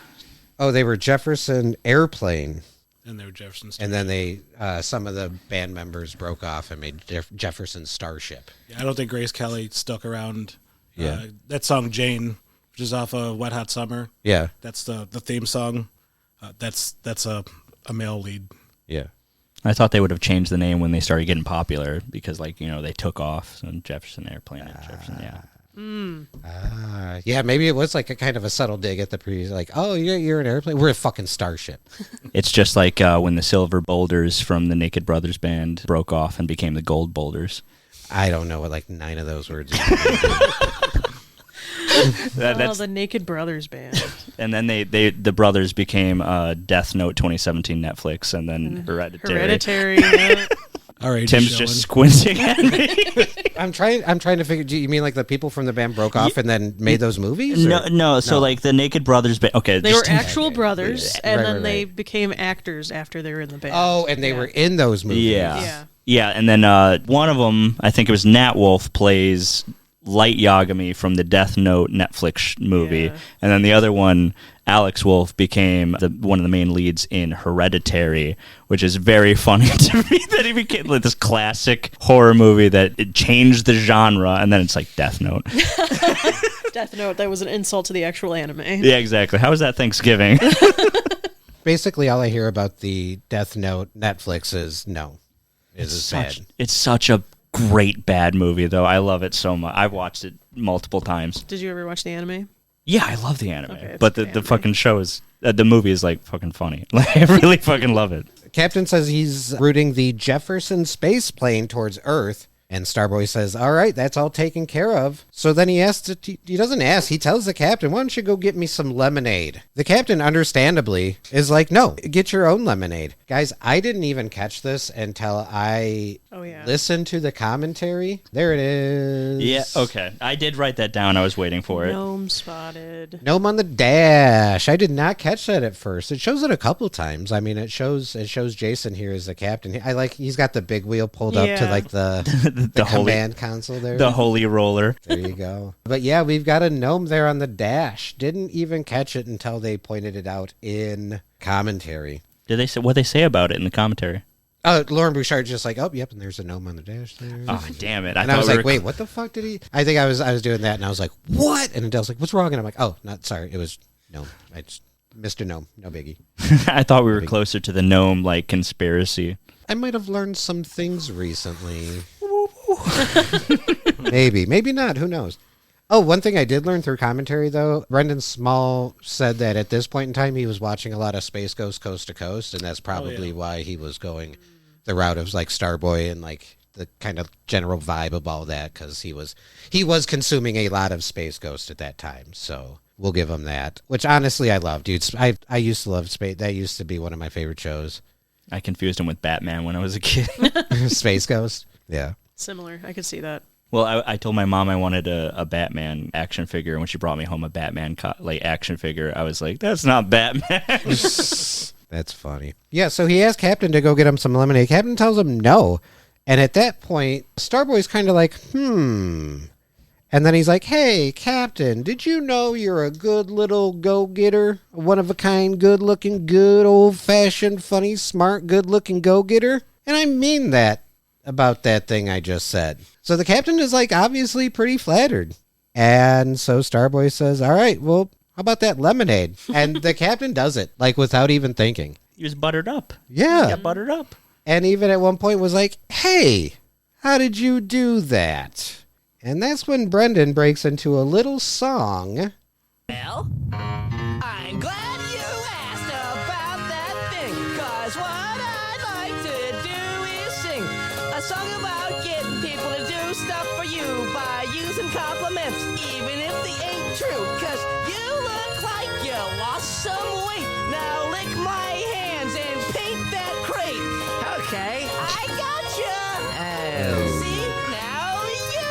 Oh, they were Jefferson Airplane. And they were Jefferson Starship. And then they, some of the band members broke off and made Jefferson Starship. Yeah, I don't think Grace Kelly stuck around. Yeah. That song, Jane, which is off of Wet Hot Summer. Yeah. That's the theme song. That's a male lead. Yeah. I thought they would have changed the name when they started getting popular because, they took off. So Jefferson Airplane and Jefferson, yeah. Yeah, maybe it was like a kind of a subtle dig at the previous, like, oh, you're an airplane? We're a fucking starship. It's just like when the Silver Boulders from the Naked Brothers band broke off and became the Gold Boulders. I don't know what, 9 of those words That's the Naked Brothers band. And then the brothers became Death Note 2017 Netflix, and then Hereditary. Yeah. All right, Tim's just squinting at me. I'm trying to figure. Do you mean like the people from the band broke off and then made those movies? No. So the Naked Brothers band. Okay, they were actual brothers, and then they right. became actors after they were in the band. Oh, and they were in those movies. Yeah. And then one of them, I think it was Nat Wolff, plays Light Yagami from the Death Note Netflix movie, and then the other one, Alex Wolff, became one of the main leads in Hereditary, which is very funny to me that he became this classic horror movie that it changed the genre, and then it's like Death Note. Death Note, that was an insult to the actual anime. Yeah, exactly. How was that Thanksgiving? Basically, all I hear about the Death Note Netflix is bad. It's such a great bad movie, though. I love it so much. I've watched it multiple times. Did you ever watch the anime? Yeah, I love the anime, okay, but the fucking show is the movie is fucking funny. I really fucking love it. Captain says he's routing the Jefferson space plane towards Earth, and Starboy says, all right, that's all taken care of. So then he doesn't ask, he tells the captain, why don't you go get me some lemonade? The captain, understandably, is like, no, get your own lemonade. Guys, I didn't even catch this until I listened to the commentary. There it is. Yeah, okay. I did write that down. I was waiting for it. Gnome spotted. Gnome on the dash. I did not catch that at first. It shows it a couple times. I mean, it shows Jason here as the captain. I like he's got the big wheel pulled up to like the command console there. The holy roller. There you go. But yeah, we've got a gnome there on the dash. Didn't even catch it until they pointed it out in commentary. Did they say what they say about it in the commentary? Lauren Bouchard's just like, oh, yep, and there's a gnome on the dash there. Oh, damn it. I was like, wait, what the fuck did he... I think I was doing that, and I was like, what? And Adele's like, what's wrong? And I'm like, oh, not sorry, it was gnome. Mr. Gnome, no biggie. I thought we were closer to the gnome, like, conspiracy. I might have learned some things recently. Maybe not, who knows? Oh, one thing I did learn through commentary, though, Brendan Small said that at this point in time, he was watching a lot of Space Ghost Coast to Coast, and that's probably why he was going the route of, like, Starboy and, like, the kind of general vibe of all that, because he was consuming a lot of Space Ghost at that time, so we'll give him that, which, honestly, I love, dude. I used to love Space. That used to be one of my favorite shows. I confused him with Batman when I was a kid. Space Ghost? Yeah. Similar. I could see that. Well, I told my mom I wanted a Batman action figure, and when she brought me home a Batman action figure, I was like, that's not Batman. That's funny. Yeah, so he asked Captain to go get him some lemonade. Captain tells him no. And at that point, Starboy's kind of like, And then he's like, hey, Captain, did you know you're a good little go-getter? A one-of-a-kind, good-looking, good, old-fashioned, funny, smart, good-looking go-getter? And I mean that about that thing I just said. So the captain is, like, obviously pretty flattered. And so Starboy says, all right, well, how about that lemonade? And the captain does it, like, without even thinking. He was buttered up. Yeah. He got buttered up. And even at one point was like, hey, how did you do that? And that's when Brendan breaks into a little song. Well, I'm glad you asked about that thing, 'cause what I'd like to do is sing a song about getting people to do stuff for you by using compliments, even if they ain't true, 'cause you look like you lost some weight. Now lick my hands and paint that crate. Okay, I gotcha. See, now you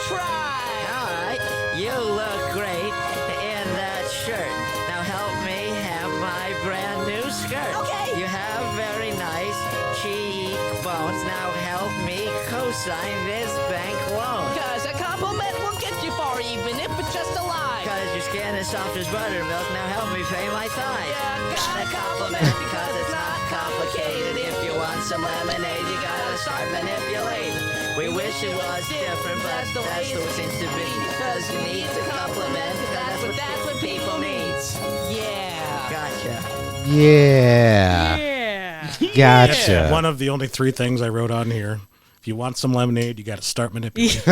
try. All right, you look great in that shirt. Now help me have my brand new skirt. Okay. You have very nice cheekbones. Now help me co-sign this bank loan. 'Cause a compliment will get you far, even if it's just a lie. 'Cause your skin is soft as buttermilk. Now help me pay my tithe. Yeah, got a compliment because it's not complicated. If you want some lemonade, you gotta start manipulating. We wish it was different, but that's the way it seems to be. 'Cause you need a compliment. That's what people need. Yeah. Gotcha. Yeah. Yeah. Gotcha. One of the only 3 things I wrote on here. If you want some lemonade, you got to start manipulating.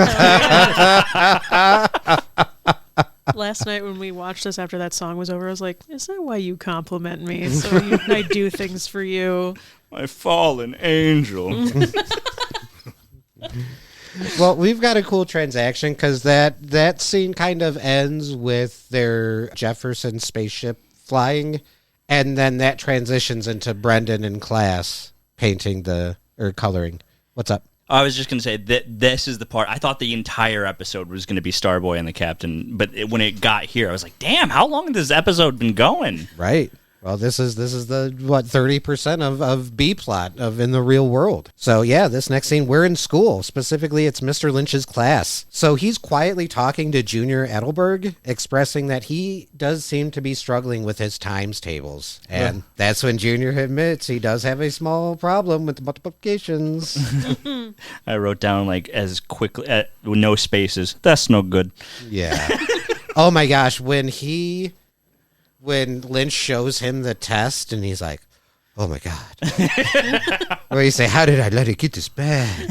Last night when we watched this after that song was over, I was like, is that why you compliment me? So I do things for you. My fallen angel. Well, we've got a cool transaction because that scene kind of ends with their Jefferson spaceship flying, and then that transitions into Brendan in class painting or coloring. What's up? I was just going to say that this is the part. I thought the entire episode was going to be Starboy and the captain, but when it got here, I was like, damn, how long has this episode been going? Right. Well, this is the 30% of B plot of in the real world. So yeah, this next scene, we're in school. Specifically, it's Mr. Lynch's class. So he's quietly talking to Junior Edelberg, expressing that he does seem to be struggling with his times tables. And that's when Junior admits he does have a small problem with multiplications. I wrote down like as quickly, with no spaces. That's no good. Yeah. Oh my gosh, when Lynch shows him the test and he's like, oh my God. Where you say, how did I let it get this bad?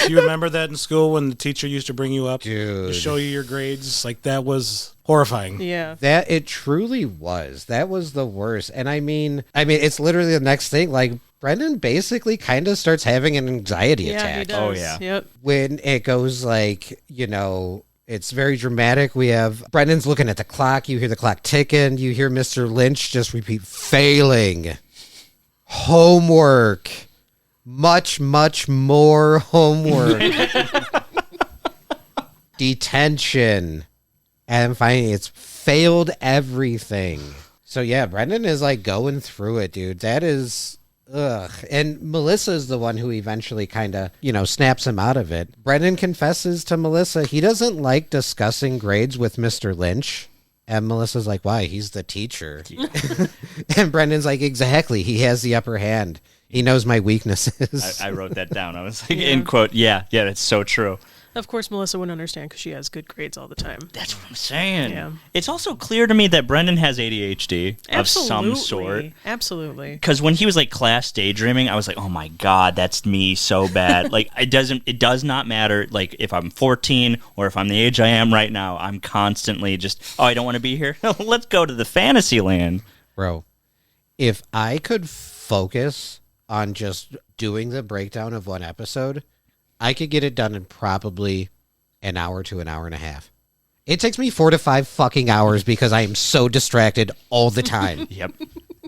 Do you remember that in school when the teacher used to bring you up Dude. to show you your grades? Like, that was horrifying. Yeah. That it truly was. That was the worst. And I mean, it's literally the next thing. Like, Brendan basically kind of starts having an anxiety Yeah, attack. he does. Oh, yeah. Yep. When it goes like, it's very dramatic. We have Brendan's looking at the clock. You hear the clock ticking. You hear Mr. Lynch just repeat, failing Homework. Much, much more homework. Detention. And finally, it's failed everything. So yeah, Brendan is like going through it, dude. That is, ugh. And Melissa is the one who eventually kind of, snaps him out of it. Brendan confesses to Melissa he doesn't like discussing grades with Mr. Lynch. And Melissa's like, why? He's the teacher. And Brendan's like, exactly. He has the upper hand. He knows my weaknesses. I wrote that down. I was like, in quote, yeah, that's so true. Of course, Melissa wouldn't understand because she has good grades all the time. That's what I'm saying. Yeah. It's also clear to me that Brendan has ADHD of some sort. Absolutely. Because when he was like class daydreaming, I was like, oh my God, that's me so bad. Like, it does not matter. Like, if I'm 14 or if I'm the age I am right now, I'm constantly just, I don't want to be here. Let's go to the fantasy land. Bro, if I could focus on just doing the breakdown of one episode, I could get it done in probably an hour to an hour and a half. It takes me 4 to 5 fucking hours because I am so distracted all the time. Yep.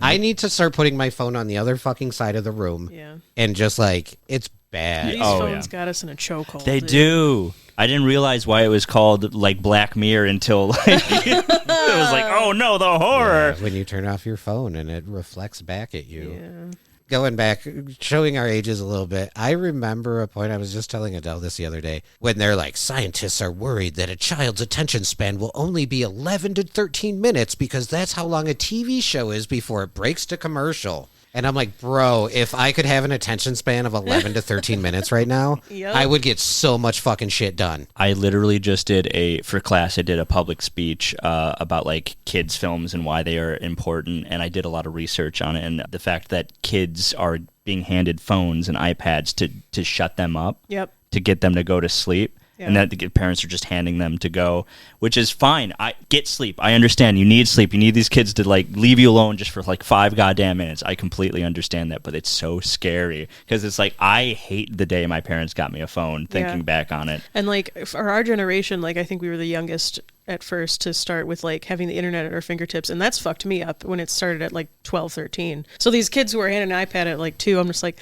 I need to start putting my phone on the other fucking side of the room. Yeah. And just like, it's bad. These phones got us in a chokehold. They do. I didn't realize why it was called like Black Mirror until like, it was like, oh no, the horror. Yeah, when you turn off your phone and it reflects back at you. Yeah. Going back, showing our ages a little bit, I remember a point, I was just telling Adele this the other day, when they're like, scientists are worried that a child's attention span will only be 11 to 13 minutes because that's how long a TV show is before it breaks to commercial. And I'm like, bro, if I could have an attention span of 11 to 13 minutes right now, Yep. I would get so much fucking shit done. I literally just did for class, I did a public speech about like kids' films and why they are important. And I did a lot of research on it. And the fact that kids are being handed phones and iPads to shut them up, Yep. to get them to go to sleep. Yeah. And that the parents are just handing them to go, which is fine. I get sleep. I understand you need sleep. You need these kids to like leave you alone just for like 5 goddamn minutes. I completely understand that, but it's so scary because it's like I hate the day my parents got me a phone. Thinking back on it, And like for our generation, like I think we were the youngest at first to start with like having the internet at our fingertips, and that's fucked me up when it started at like 12, 13. So these kids who are handing an iPad at like 2, I'm just like,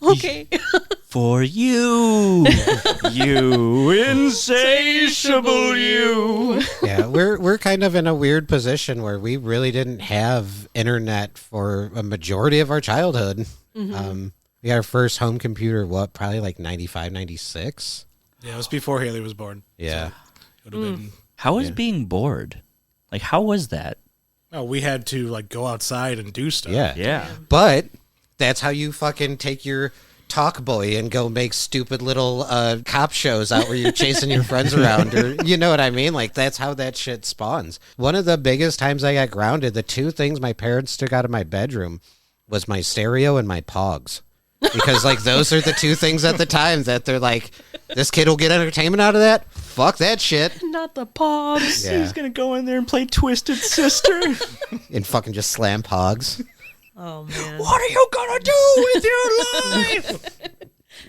okay. for you, you insatiable you. Yeah, we're kind of in a weird position where we really didn't have internet for a majority of our childhood. Mm-hmm. We got our first home computer, probably like 95, 96? Yeah, it was before Haley was born. Yeah. It would have been. How was being bored? Like, how was that? Oh, we had to like go outside and do stuff. Yeah. Yeah. But that's how you fucking take your talk boy and go make stupid little cop shows out where you're chasing your friends around, or you know what I mean? Like, that's how that shit spawns. One of the biggest times I got grounded, the 2 things my parents took out of my bedroom was my stereo and my Pogs. Because like those are the 2 things at the time that they're like, this kid will get entertainment out of that? Fuck that shit. Not the Pogs. Yeah. He's gonna go in there and play Twisted Sister. And fucking just slam Pogs. Oh man. What are you gonna do with your life?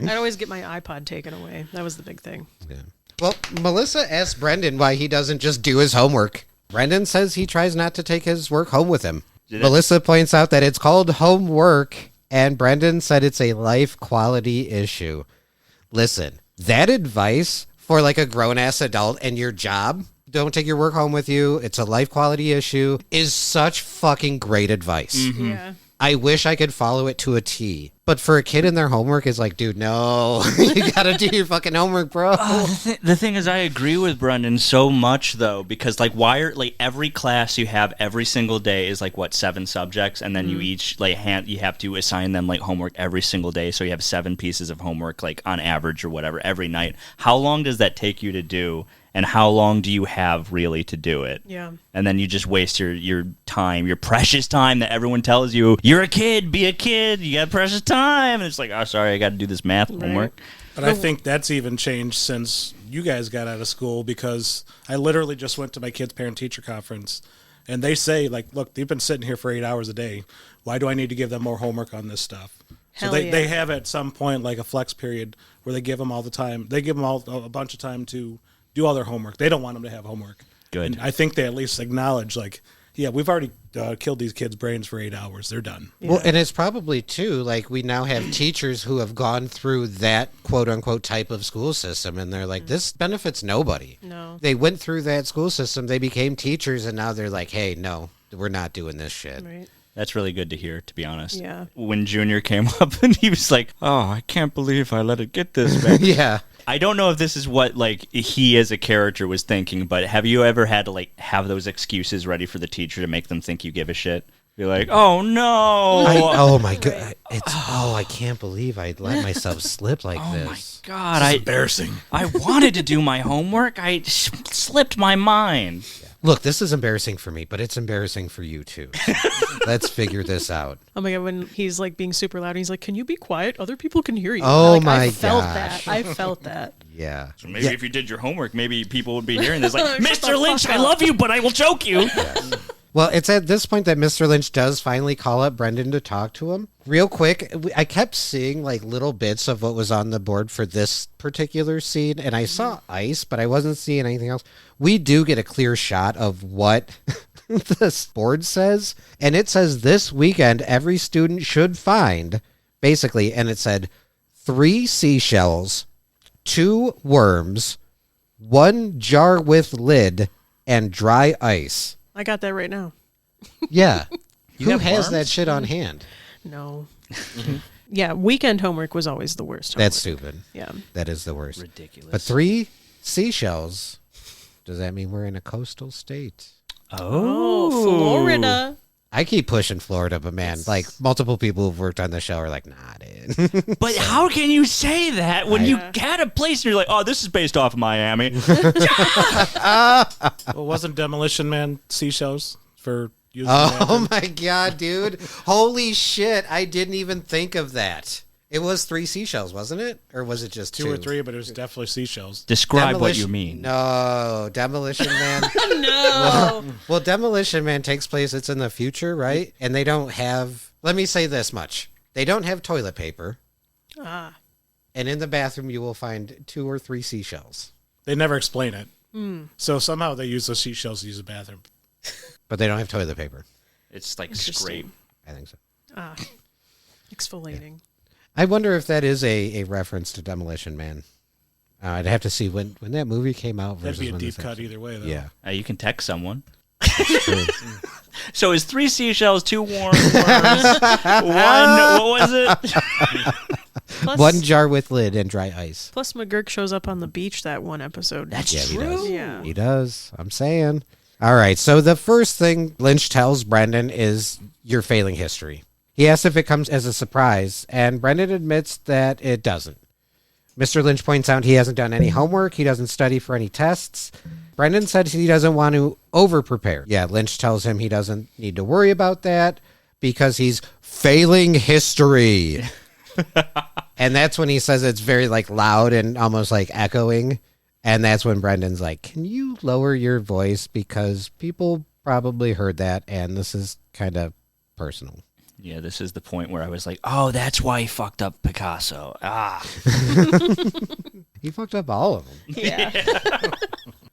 I'd always get my iPod taken away. That was the big thing. Yeah. Well, Melissa asked Brendan why he doesn't just do his homework. Brendan says he tries not to take his work home with him. Melissa points out that it's called homework, and Brendan said it's a life quality issue. Listen, that advice for like a grown-ass adult and your job, don't take your work home with you, it's a life quality issue, is such fucking great advice. Yeah. I wish I could follow it to a T. But for a kid in their homework, it's like, dude, no, you gotta do your fucking homework, bro. The thing is, I agree with Brendan so much, though, because like, why are like every class you have every single day is like what 7 subjects, and then you each like you have to assign them like homework every single day, so you have 7 pieces of homework like on average or whatever every night. How long does that take you to do? And how long do you have really to do it? Yeah. And then you just waste your time, your precious time that everyone tells you, you're a kid, be a kid, you got precious time. And it's like, oh, sorry, I got to do this math homework. But I think that's even changed since you guys got out of school, because I literally just went to my kids' parent-teacher conference, and they say, like, look, they've been sitting here for 8 hours a day. Why do I need to give them more homework on this stuff? Hell So yeah. they have at some point like a flex period where they give them all the time. They give them all a bunch of time to do all their homework. They don't want them to have homework. Good. And I think they at least acknowledge, like, Yeah, we've already killed these kids' brains for 8 hours. They're done. Well, and it's probably, too, like, we now have teachers who have gone through that quote-unquote type of school system, and they're like, this benefits nobody. No. They went through that school system, they became teachers, and now they're like, hey, no, we're not doing this shit. Right. That's really good to hear, to be honest. Yeah. When Junior came up and he was like, oh, I can't believe I let it get this bad. Yeah. I don't know if this is what, like, he as a character was thinking, but have you ever had to, like, have those excuses ready for the teacher to make them think you give a shit? Be like, oh, no. Oh, my God. I can't believe I let myself slip like Oh, my this. God. This is embarrassing. I wanted to do my homework. I slipped my mind. Look, this is embarrassing for me, but it's embarrassing for you, too. Let's figure this out. Oh my God, when he's like being super loud, and he's like, "Can you be quiet? Other people can hear you." Oh Like, my I felt gosh. that. I felt that. Yeah. So maybe if you did your homework, maybe people would be hearing this. Like, Shut the Mr. Lynch, fuck I up." love you, but I will choke you. Well, it's at this point that Mr. Lynch does finally call up Brendan to talk to him. Real quick, I kept seeing like little bits of what was on the board for this particular scene, and I saw ice, but I wasn't seeing anything else. We do get a clear shot of what this board says, and it says this weekend every student should find, basically, and it said 3 seashells, 2 worms, 1 jar with lid, and dry ice. I got that right now. Yeah. Who have has that worms? shit on hand? No. Yeah, weekend homework was always the worst. Homework. That's stupid. Yeah. That is the worst. Ridiculous. But 3 seashells, does that mean we're in a coastal state? Oh, Florida. I keep pushing Florida, but man, like multiple people who've worked on the show are like, nah, dude. But how can you say that when you had a place and you're like, oh, this is based off of Miami? Well, wasn't Demolition Man seashells for using Oh my God, dude. Holy shit. I didn't even think of that. It was 3 seashells, wasn't it? Or was it just 2? 2 or 3, but it was definitely seashells. Describe what you mean. No, Demolition Man. No. Well, Demolition Man takes place, it's in the future, right? And they don't have, let me say this much. They don't have toilet paper. Ah. And in the bathroom, you will find 2 or 3 seashells. They never explain it. So somehow they use those seashells to use the bathroom. But they don't have toilet paper. It's like Interesting. scrape. I think so. Ah. Exfoliating. I wonder if that is a reference to Demolition Man. I'd have to see when that movie came out. That'd Versus be a when deep this cut episode- either way, though. Yeah. You can text someone. True. So is 3 seashells, 2 worms, 1, what was it? Plus, 1 jar with lid and dry ice. plus McGurk shows up on the beach that one episode. That's Yeah, he true. does. Yeah. He does. I'm saying. All right. So the first thing Lynch tells Brendan is you're failing history. He asks if it comes as a surprise, and Brendan admits that it doesn't. Mr. Lynch points out he hasn't done any homework. He doesn't study for any tests. Brendan says he doesn't want to over-prepare. Yeah, Lynch tells him he doesn't need to worry about that because he's failing history. And that's when he says it's very like loud and almost like echoing. And that's when Brendan's like, can you lower your voice? Because people probably heard that, and this is kind of personal. Yeah, this is the point where I was like, oh, that's why he fucked up Picasso. Ah. He fucked up all of them. Yeah.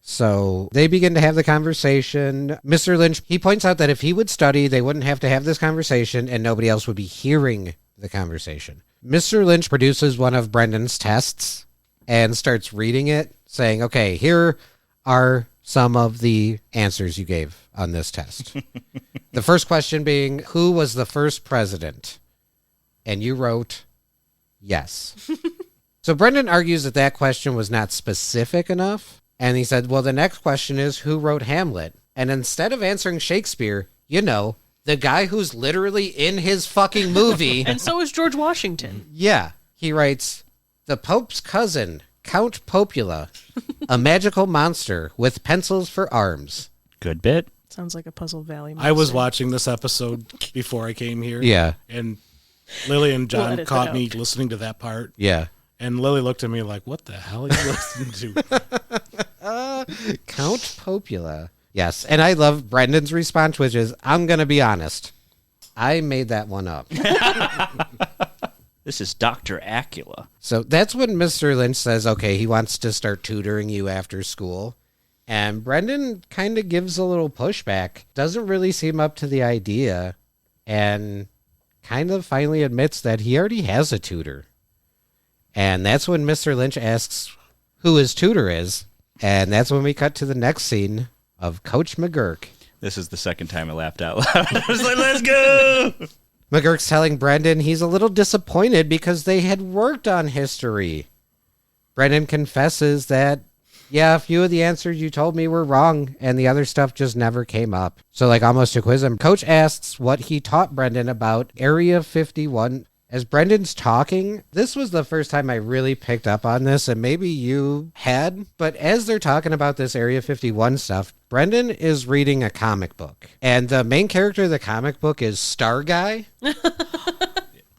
So they begin to have the conversation. Mr. Lynch, he points out that if he would study, they wouldn't have to have this conversation and nobody else would be hearing the conversation. Mr. Lynch produces one of Brendan's tests and starts reading it, saying, okay, here are some of the answers you gave on this test. The first question being, who was the first president? And you wrote, yes. So Brendan argues that that question was not specific enough. And he said, well, the next question is, who wrote Hamlet? And instead of answering Shakespeare, you know, the guy who's literally in his fucking movie. And so is George Washington. Yeah. He writes, the Pope's cousin, Count Popula, a magical monster with pencils for arms. Good bit. Sounds like a Puzzle Valley. I was monster. watching this episode before I came here. Yeah. And Lily and We'll John edit caught that me out. listening to that part. Yeah. And Lily looked at me like, what the hell are you listening to? Count Popula. Yes. And I love Brendan's response, which is, I'm going to be honest. I made that one up. This is Dr. Acula. So that's when Mr. Lynch says, okay, he wants to start tutoring you after school. And Brendan kind of gives a little pushback, doesn't really seem up to the idea, and kind of finally admits that he already has a tutor. And that's when Mr. Lynch asks who his tutor is. And that's when we cut to the next scene of Coach McGurk. This is the second time I laughed out loud. I was like, let's go! McGurk's telling Brendan he's a little disappointed because they had worked on history. Brendan confesses that, yeah, a few of the answers you told me were wrong, and the other stuff just never came up. So, like, almost to quiz him, Coach asks what he taught Brendan about Area 51. As Brendan's talking, this was the first time I really picked up on this, and maybe you had, but as they're talking about this Area 51 stuff, Brendan is reading a comic book. And the main character of the comic book is Star Guy.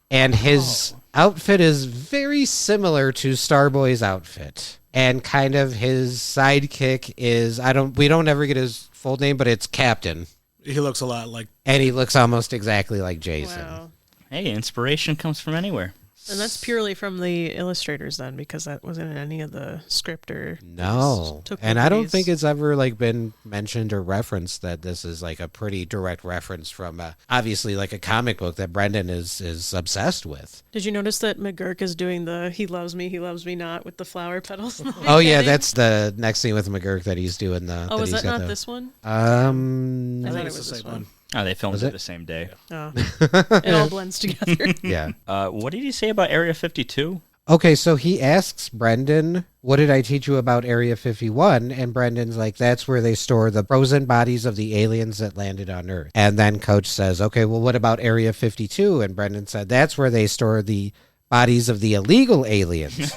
And his outfit is very similar to Starboy's outfit. And kind of his sidekick is, we don't ever get his full name, but it's Captain. He looks a lot like... And he looks almost exactly like Jason. Wow. Hey, inspiration comes from anywhere. And that's purely from the illustrators then, because that wasn't in any of the script or... No. And I don't think it's ever like been mentioned or referenced that this is like a pretty direct reference from obviously like a comic book that Brendan is obsessed with. Did you notice that McGurk is doing the he loves me not with the flower petals? Oh yeah, that's the next scene with McGurk that he's doing the... Oh, is that not this one? I I think thought it it's was the this same one. one. Oh, they filmed Was it it? the same day. Oh. It all blends together. Yeah. What did he say about Area 52? Okay, so he asks Brendan, what did I teach you about Area 51? And Brendan's like, that's where they store the frozen bodies of the aliens that landed on Earth. And then Coach says, okay, well, what about Area 52? And Brendan said, that's where they store the bodies of the illegal aliens.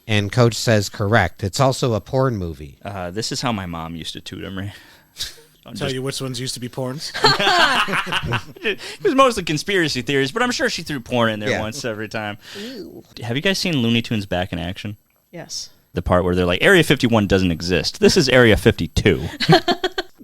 And Coach says, correct. It's also a porn movie. This is how my mom used to tutor me. Tell you which ones used to be porns. It was mostly conspiracy theories, but I'm sure she threw porn in there Yeah. once every time. Have you guys seen Looney Tunes Back in Action? Yes. The part where they're like, Area 51 doesn't exist. This is Area 52.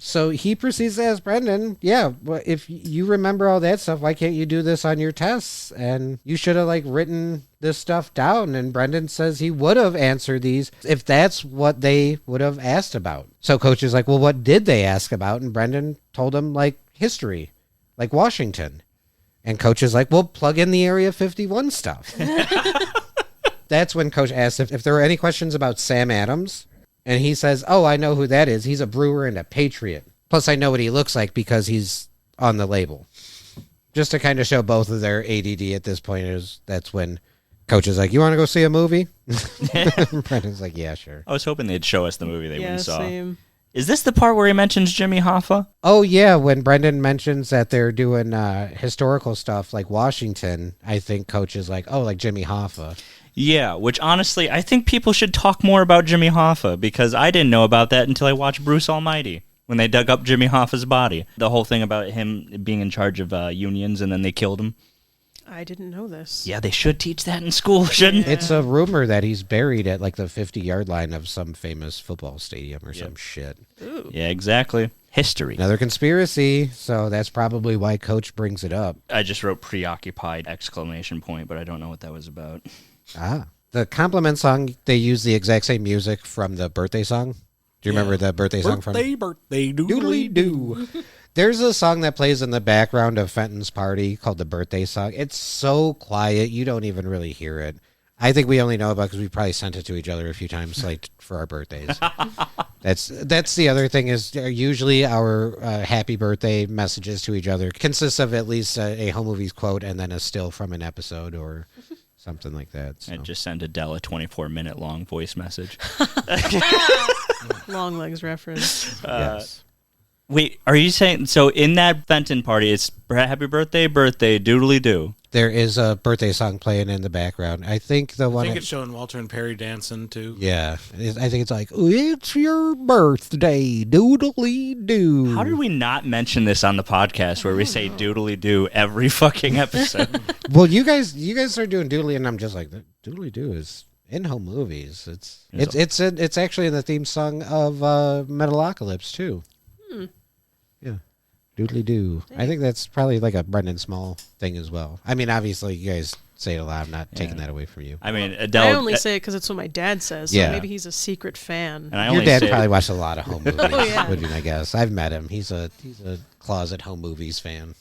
So he proceeds to ask Brendan, yeah, well, if you remember all that stuff, why can't you do this on your tests? And you should have like written this stuff down. And Brendan says he would have answered these if that's what they would have asked about. So Coach is like, well, what did they ask about? And Brendan told him like history, like Washington. And Coach is like, well, plug in the Area 51 stuff. That's when Coach asked if there were any questions about Sam Adams. And he says, oh, I know who that is. He's a brewer and a patriot. Plus, I know what he looks like because he's on the label. Just to kind of show both of their ADD at this point, that's when Coach is like, you want to go see a movie? Brendan's like, yeah, sure. I was hoping they'd show us the movie they Yeah, went saw. same. Is this the part where he mentions Jimmy Hoffa? Oh, yeah, when Brendan mentions that they're doing historical stuff like Washington, I think Coach is like, oh, like Jimmy Hoffa. Yeah, which honestly, I think people should talk more about Jimmy Hoffa, because I didn't know about that until I watched Bruce Almighty, when they dug up Jimmy Hoffa's body. The whole thing about him being in charge of unions and then they killed him. I didn't know this. Yeah, they should teach that in school, shouldn't they? It's a rumor that he's buried at like the 50-yard line of some famous football stadium or some shit. Ooh. Yeah, exactly. History. Another conspiracy, so that's probably why Coach brings it up. I just wrote preoccupied ! But I don't know what that was about. The compliment song, they use the exact same music from the birthday song. Do you remember the birthday song from? Birthday, Doodly doo. There's a song that plays in the background of Fenton's party called the birthday song. It's so quiet, you don't even really hear it. I think we only know about because we probably sent it to each other a few times, like for our birthdays. That's the other thing is usually our happy birthday messages to each other consists of at least a home movies quote and then a still from an episode or something like that. So. I just sent Adele a 24-minute long voice message. Long legs reference. Yes. Wait, are you saying, so in that Fenton party, it's happy birthday, doodly doo? There is a birthday song playing in the background. I think the I one. think it's showing Walter and Perry dancing too. Yeah, I think it's like it's your birthday, doodly doo. How did we not mention this on the podcast where we say doodly doo every fucking episode? Well, you guys start doing doodly, and I'm just like, doodly doo is in home movies. It's actually in the theme song of Metalocalypse too. Yeah, Doodly doo. I think that's probably like a Brendan Small thing as well. I mean, obviously, you guys say it a lot. I'm not taking that away from you. I mean, Adele. I only say it because it's what my dad says. So Yeah. maybe he's a secret fan. and I Your only dad say probably watched a lot of home movies, yeah. would be my guess. I've met him. He's a closet home movies fan.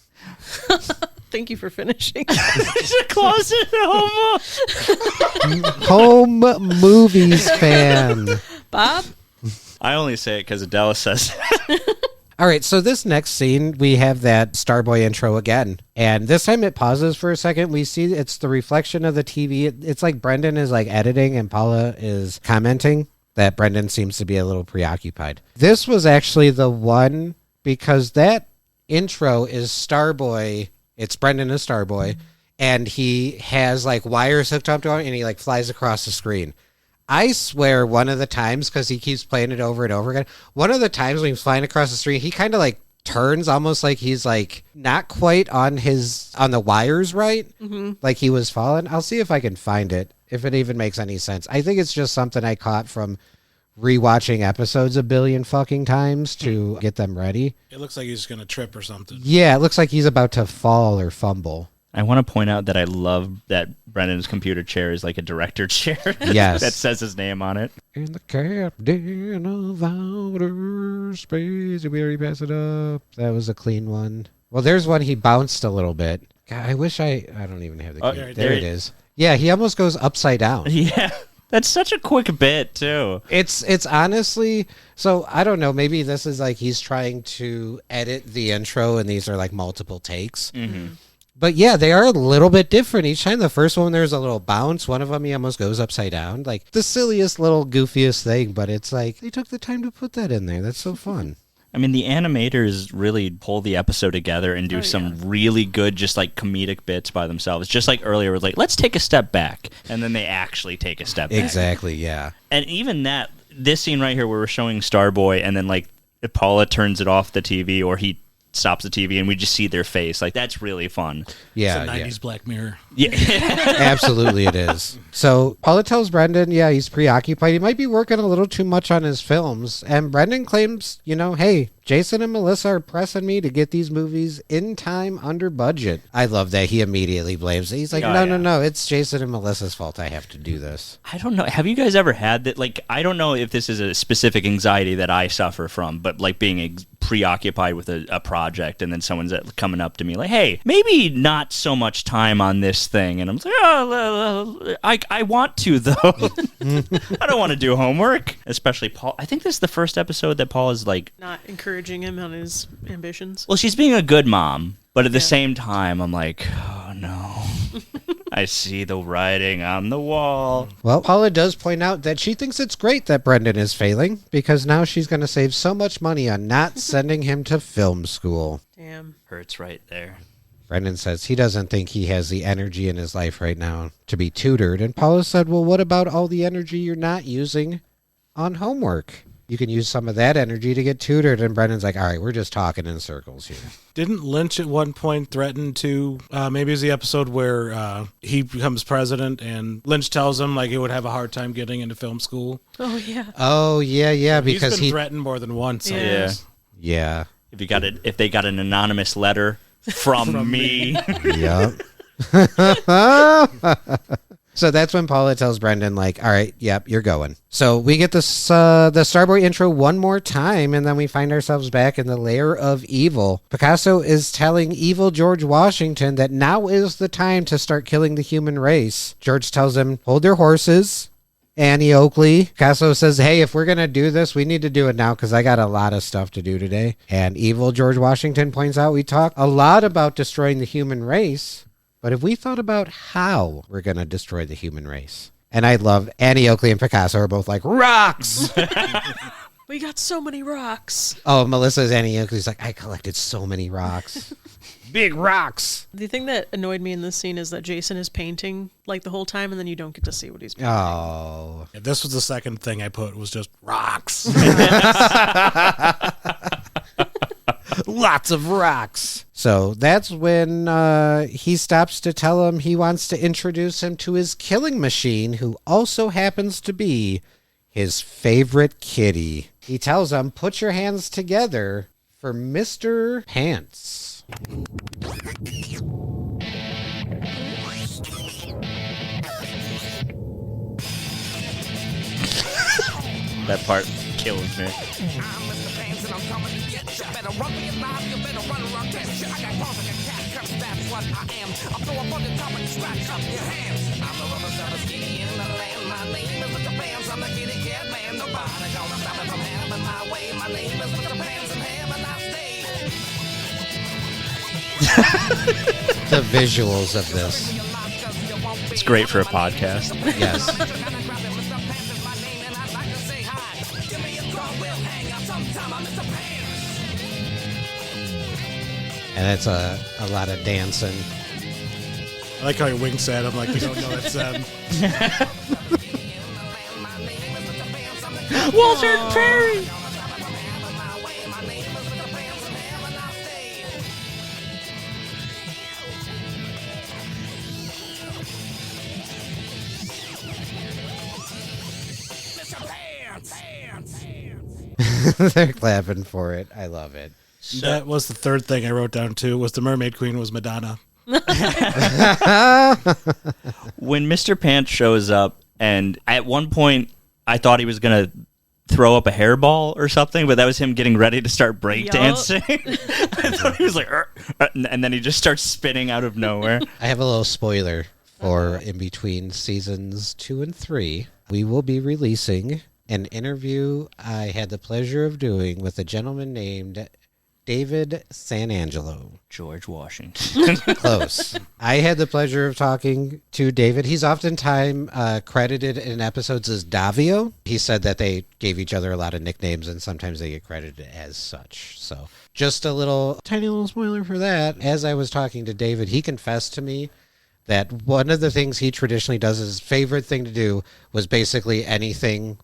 Thank you for finishing. He's a closet homo. Home movies fan. Bob? I only say it because Adele says. All right, so this next scene, we have that Starboy intro again. And this time it pauses for a second. We see it's the reflection of the TV. It's like Brendan is like editing and Paula is commenting that Brendan seems to be a little preoccupied. This was actually the one because that intro is Starboy. It's Brendan as Starboy. And he has like wires hooked up to him and he like flies across the screen. I swear one of the times, because he keeps playing it over and over again, one of the times when he's flying across the street, he kind of like turns almost like he's like not quite on the wires right, like he was falling. I'll see if I can find it, if it even makes any sense. I think it's just something I caught from rewatching episodes a billion fucking times to get them ready. It looks like he's going to trip or something. Yeah, it looks like he's about to fall or fumble. I want to point out that I love that Brendan's computer chair is like a director chair. Yes. That says his name on it. In the captain of outer space, did we already pass it up? That was a clean one. Well, there's one he bounced a little bit. God, I wish I don't even have the Oh, key. there There it it is. Yeah, he almost goes upside down. Yeah. That's such a quick bit, too. It's honestly, so I don't know, maybe this is like he's trying to edit the intro and these are like multiple takes. Mm-hmm. But yeah, they are a little bit different each time. The first one, there's a little bounce. One of them, he almost goes upside down. Like the silliest little goofiest thing, but it's like they took the time to put that in there. That's so fun. I mean, the animators really pull the episode together and do some really good, just like comedic bits by themselves. Just like earlier, was like, let's take a step back. And then they actually take a step back. Exactly, yeah. And even that, this scene right here where we're showing Starboy and then like if Paula turns it off the TV or he stops the TV and we just see their face. Like, that's really fun. Yeah, It's a 90s yeah. Black Mirror. Yeah. Absolutely it is. So Paula tells Brendan, yeah, he's preoccupied. He might be working a little too much on his films. And Brendan claims, hey, Jason and Melissa are pressing me to get these movies in time under budget. I love that he immediately blames it. He's like, no, it's Jason and Melissa's fault I have to do this. I don't know. Have you guys ever had that? Like, I don't know if this is a specific anxiety that I suffer from, but like being preoccupied with a project and then someone's coming up to me like, hey, maybe not so much time on this thing. And I'm like, I want to, though. I don't want to do homework. Especially Paul. I think this is the first episode that Paul is like... Not encouraging him on his ambitions. Well, she's being a good mom, but at the same time, I'm like, oh, no. I see the writing on the wall. Well, Paula does point out that she thinks it's great that Brendan is failing because now she's going to save so much money on not sending him to film school. Damn. Hurts right there. Brendan says he doesn't think he has the energy in his life right now to be tutored. And Paula said, well, what about all the energy you're not using on homework? You can use some of that energy to get tutored. And Brendan's like, all right, we're just talking in circles here. Didn't Lynch at one point threaten to, maybe it was the episode where he becomes president and Lynch tells him like he would have a hard time getting into film school? Oh, yeah. Oh, yeah, because He's been threatened more than once. I Yeah. guess. Yeah. If they got an anonymous letter from me. Yep. So that's when Paula tells Brendan, like, all right, yep, you're going. So we get this the Starboy intro one more time, and then we find ourselves back in the lair of evil. Picasso is telling evil George Washington that now is the time to start killing the human race. George tells him, hold your horses. Annie Oakley. Picasso says, hey, if we're going to do this, we need to do it now because I got a lot of stuff to do today. And evil George Washington points out we talk a lot about destroying the human race, but have we thought about how we're going to destroy the human race? And I love Annie Oakley and Picasso are both like, rocks! We got so many rocks. Oh, Melissa's Annie Oakley's like, I collected so many rocks. Big rocks! The thing that annoyed me in this scene is that Jason is painting like the whole time, and then you don't get to see what he's painting. Oh. Yeah, this was the second thing I put was just rocks. Lots of rocks. So that's when he stops to tell him he wants to introduce him to his killing machine, who also happens to be his favorite kitty. He tells him, put your hands together for Mr. Pants. That part kills me. I'm Mr. Pants and I'm coming to get you. Better run for your life, you better run or I'll catch you. I got paws like a cat, cause that's what I am. I'll throw up on the top and scratch up your hands. I'm the rubber star skinny in the land. My name is Mr. Pants, I'm the kitty cat man. Nobody gonna stop me from having my way. My name is Mr. Pants and heaven I stay. The visuals of this. It's great for a podcast. Yes. And it's a lot of dancing. I like how he winks at him like you don't know it's Walter Perry! They're clapping for it. I love it. That was the third thing I wrote down too. Was the Mermaid Queen was Madonna. When Mr. Pants shows up, and at one point I thought he was going to throw up a hairball or something, but that was him getting ready to start breakdancing. I thought he was like, and then he just starts spinning out of nowhere. I have a little spoiler for in between seasons 2 and 3. We will be releasing an interview I had the pleasure of doing with a gentleman named David Sanangelo. George Washington. Close. I had the pleasure of talking to David. He's oftentimes credited in episodes as Davio. He said that they gave each other a lot of nicknames and sometimes they get credited as such. So just a tiny little spoiler for that. As I was talking to David, he confessed to me that one of the things he traditionally does, his favorite thing to do, was basically anything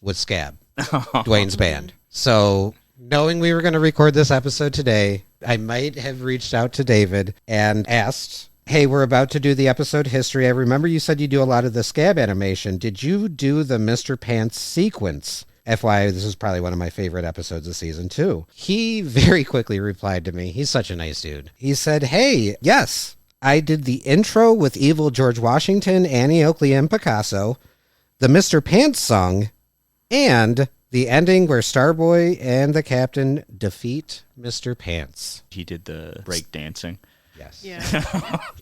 with Scab, Dwayne's band. So knowing we were going to record this episode today, I might have reached out to David and asked, hey, we're about to do the episode history. I remember you said you do a lot of the Scab animation. Did you do the Mr. Pants sequence? FYI, this is probably one of my favorite episodes of season 2. He very quickly replied to me. He's such a nice dude. He said, hey, yes, I did the intro with Evil George Washington, Annie Oakley, and Picasso, the Mr. Pants song, and the ending where Starboy and the captain defeat Mr. Pants. He did the break dancing. Yes. Yeah.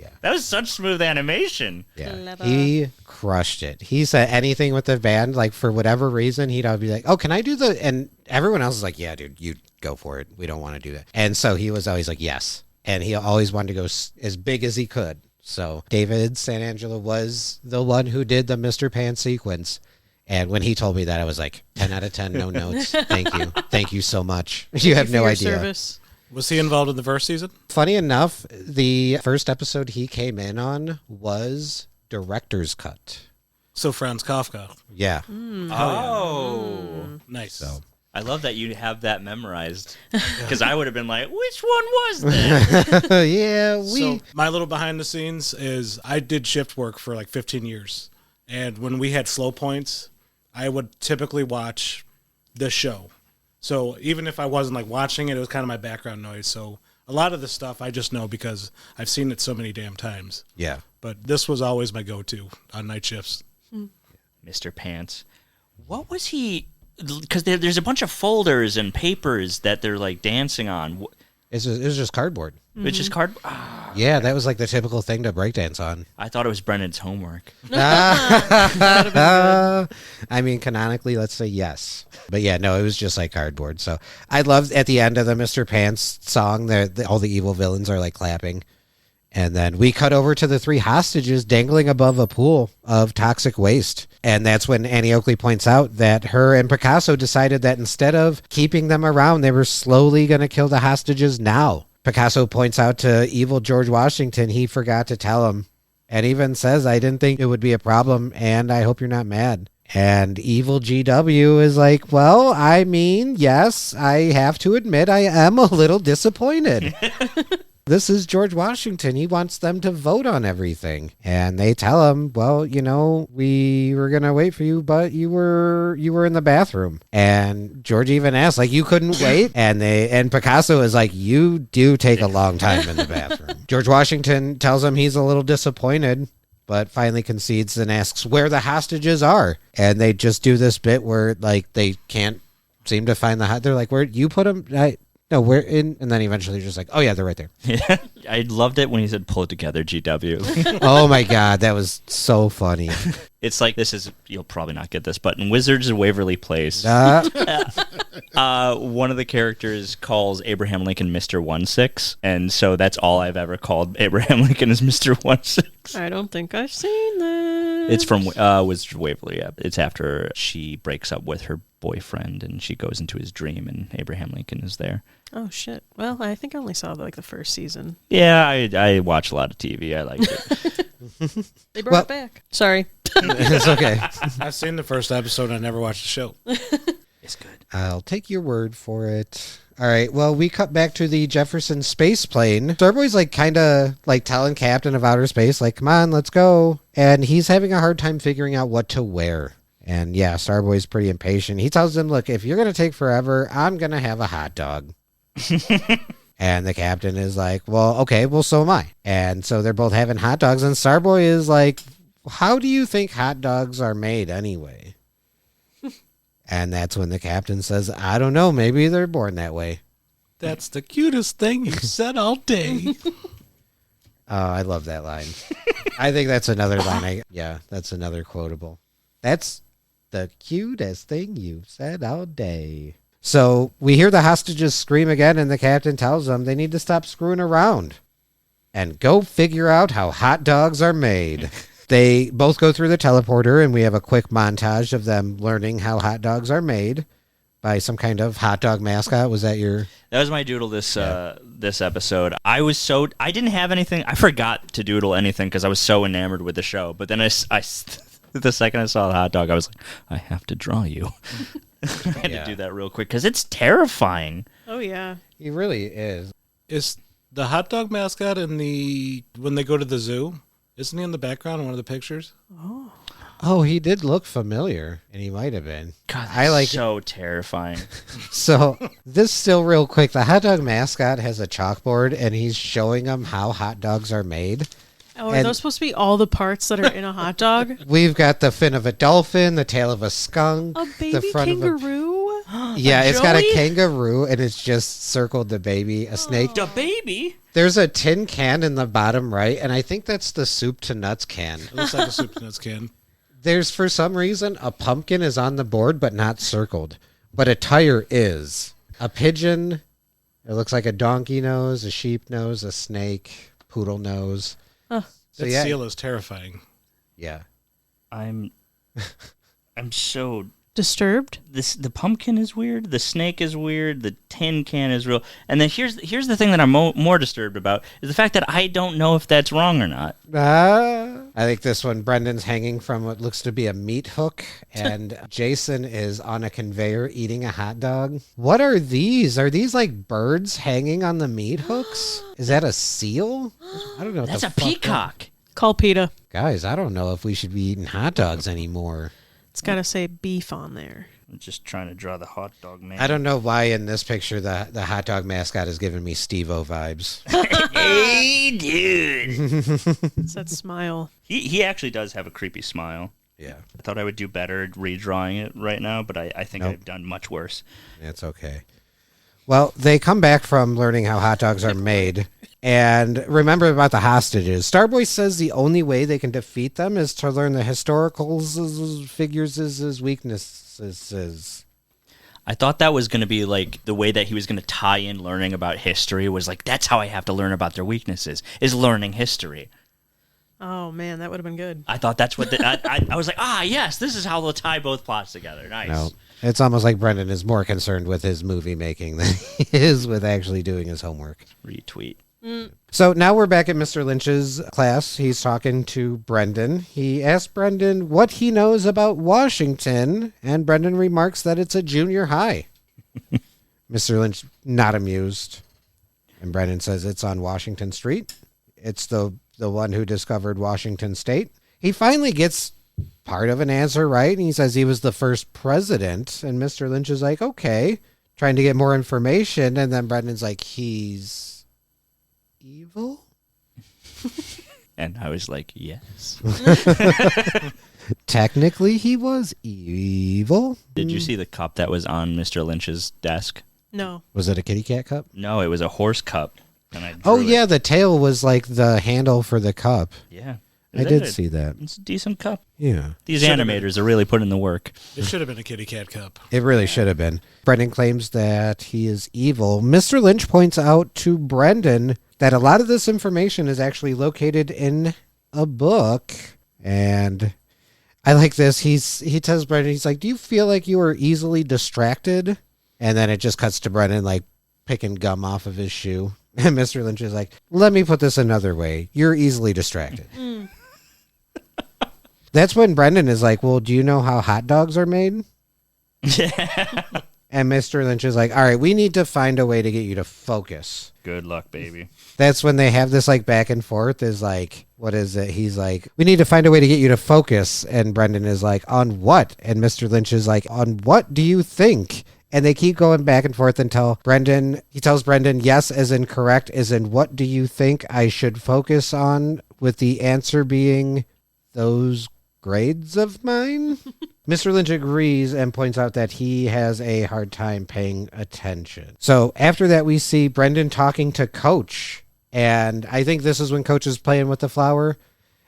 Yeah. That was such smooth animation. Yeah. Clever. He crushed it. He said anything with the band, like for whatever reason, he'd always be like, oh, can I do the, and everyone else is like, yeah, dude, you go for it. We don't want to do that. And so he was always like, yes. And he always wanted to go as big as he could. So David Sanangelo was the one who did the Mr. Pan sequence. And when he told me that, I was like, 10 out of 10, no notes. Thank you. Thank you so much. You have For no your idea. service. Was he involved in the first season? Funny enough, the first episode he came in on was director's cut. So Franz Kafka. Yeah. Oh. Nice. So I love that you have that memorized. Because I would have been like, which one was that? yeah, So my little behind the scenes is I did shift work for like 15 years. And when we had slow points, I would typically watch the show. So even if I wasn't like watching it, it was kind of my background noise. So a lot of the stuff I just know because I've seen it so many damn times. yeah. But this was always my go-to on night shifts. Mr. Pants. What was he? Because there's a bunch of folders and papers that they're like dancing on. It was just cardboard. Which is card. Yeah, that was like the typical thing to breakdance on. I thought it was Brendan's homework. I mean, canonically, let's say yes. But yeah, no, it was just like cardboard. So I loved at the end of the Mr. Pants song, all the evil villains are like clapping. And then we cut over to the 3 hostages dangling above a pool of toxic waste. And that's when Annie Oakley points out that her and Picasso decided that instead of keeping them around, they were slowly going to kill the hostages now. Picasso points out to evil George Washington he forgot to tell him. And even says, I didn't think it would be a problem, and I hope you're not mad. And evil GW is like, well, I mean, yes, I have to admit I am a little disappointed. This is George Washington. He wants them to vote on everything. And they tell him, well, we were going to wait for you, but you were in the bathroom. And George even asked, like, you couldn't wait? And Picasso is like, you do take a long time in the bathroom. George Washington tells him he's a little disappointed, but finally concedes and asks where the hostages are. And they just do this bit where, like, they can't seem to find they're like, where you put them? No, we're in, and then eventually just like, oh yeah, they're right there. Yeah, I loved it when he said, "Pull it together, GW." Oh my god, that was so funny. It's like, you'll probably not get this, but in Wizards of Waverly Place, one of the characters calls Abraham Lincoln Mr. 16, and so that's all I've ever called Abraham Lincoln is Mr. 16. I don't think I've seen that. It's from Wizards of Waverly. Yeah. It's after she breaks up with her boyfriend and she goes into his dream and Abraham Lincoln is there. Oh shit. Well, I think I only saw the first season. Yeah, I watch a lot of TV. I liked it. They brought it back. Sorry. It's okay. I've seen the first episode. I never watched the show. It's good. I'll take your word for it. All right, well, we cut back to the Jefferson space plane. Starboy's like kind of like telling Captain of Outer Space, like, come on, let's go. And he's having a hard time figuring out what to wear. And yeah, Starboy's pretty impatient. He tells him, look, if you're going to take forever, I'm going to have a hot dog. And the captain is like, well, okay, well, so am I. And so they're both having hot dogs. And Starboy is like, how do you think hot dogs are made anyway? And that's when the captain says, I don't know, maybe they're born that way. That's the cutest thing you've said all day. Oh, I love that line. I think that's another line. That's another quotable. That's the cutest thing you've said all day. So we hear the hostages scream again, and the captain tells them they need to stop screwing around and go figure out how hot dogs are made. They both go through the teleporter, and we have a quick montage of them learning how hot dogs are made by some kind of hot dog mascot. Was that your... That was my doodle this episode. I didn't have anything. I forgot to doodle anything because I was so enamored with the show. But then the second I saw the hot dog, I was like, I have to draw you. I had to do that real quick because it's terrifying. Oh, yeah. He really is. Is the hot dog mascot when they go to the zoo? Isn't he in the background in one of the pictures? Oh, he did look familiar, and he might have been. God, that's so terrifying. So, this still real quick. The hot dog mascot has a chalkboard, and he's showing them how hot dogs are made. Oh, are those supposed to be all the parts that are in a hot dog? We've got the fin of a dolphin, the tail of a skunk. A baby the front kangaroo? Yeah, it's got a kangaroo, and it's just circled the baby. A snake. The baby? There's a tin can in the bottom right, and I think that's the soup to nuts can. It looks like a soup to nuts can. There's, for some reason, a pumpkin is on the board, but not circled. But a tire is. A pigeon, it looks like a donkey nose, a sheep nose, a snake, poodle nose. That seal is terrifying. Yeah. I'm so disturbed. The pumpkin is weird. The snake is weird. The tin can is real. And then here's the thing that I'm more disturbed about is the fact that I don't know if that's wrong or not. I think this one, Brendan's hanging from what looks to be a meat hook, and Jason is on a conveyor eating a hot dog. What are these? Are these like birds hanging on the meat hooks? Is that a seal? I don't know. That's a peacock. Call PETA. Guys, I don't know if we should be eating hot dogs anymore. It's got to say beef on there. I'm just trying to draw the hot dog man. I don't know why in this picture the hot dog mascot is giving me Steve-O vibes. Hey, dude. It's that smile. He actually does have a creepy smile. Yeah. I thought I would do better redrawing it right now, but I think I've done much worse. It's okay. Well, they come back from learning how hot dogs are made. And remember about the hostages. Starboy says the only way they can defeat them is to learn the historical figures' weaknesses. I thought that was going to be like the way that he was going to tie in learning about history was like, that's how I have to learn about their weaknesses, is learning history. Oh, man, that would have been good. I thought that's what I was like, yes, this is how they'll tie both plots together. Nice. No, it's almost like Brendan is more concerned with his movie making than he is with actually doing his homework. Retweet. So now we're back at Mr. Lynch's class. He's talking to Brendan. He asks Brendan what he knows about Washington, and Brendan remarks that it's a junior high. Mr. Lynch, not amused. And Brendan says it's on Washington Street. It's the one who discovered Washington State. He finally gets part of an answer right, and he says he was the first president. And Mr. Lynch is like, okay, trying to get more information. And then Brendan's like, he's evil? And I was like, yes. Technically, he was evil. Did you see the cup that was on Mr. Lynch's desk? No. Was it a kitty cat cup? No, it was a horse cup. And I Oh, drew yeah, it. the tail was like the handle for the cup. Yeah. I did see that. It's a decent cup. Yeah. These Should've animators are really putting the work. It should have been a kitty cat cup. It really should have been. Brendan claims that he is evil. Mr. Lynch points out to Brendan that a lot of this information is actually located in a book. And I like this. He tells Brendan, he's like, do you feel like you are easily distracted? And then it just cuts to Brendan like picking gum off of his shoe. And Mr. Lynch is like, let me put this another way. You're easily distracted. That's when Brendan is like, well, do you know how hot dogs are made? And Mr. Lynch is like, all right, we need to find a way to get you to focus. Good luck, baby. That's when they have this like back and forth is like, what is it? He's like, we need to find a way to get you to focus. And Brendan is like, on what? And Mr. Lynch is like, on what do you think? And they keep going back and forth until he tells Brendan, yes, as in correct, as in what do you think I should focus on? With the answer being those grades of mine. Mr. Lynch agrees and points out that he has a hard time paying attention. So after that, we see Brendan talking to Coach. And I think this is when Coach is playing with the flower.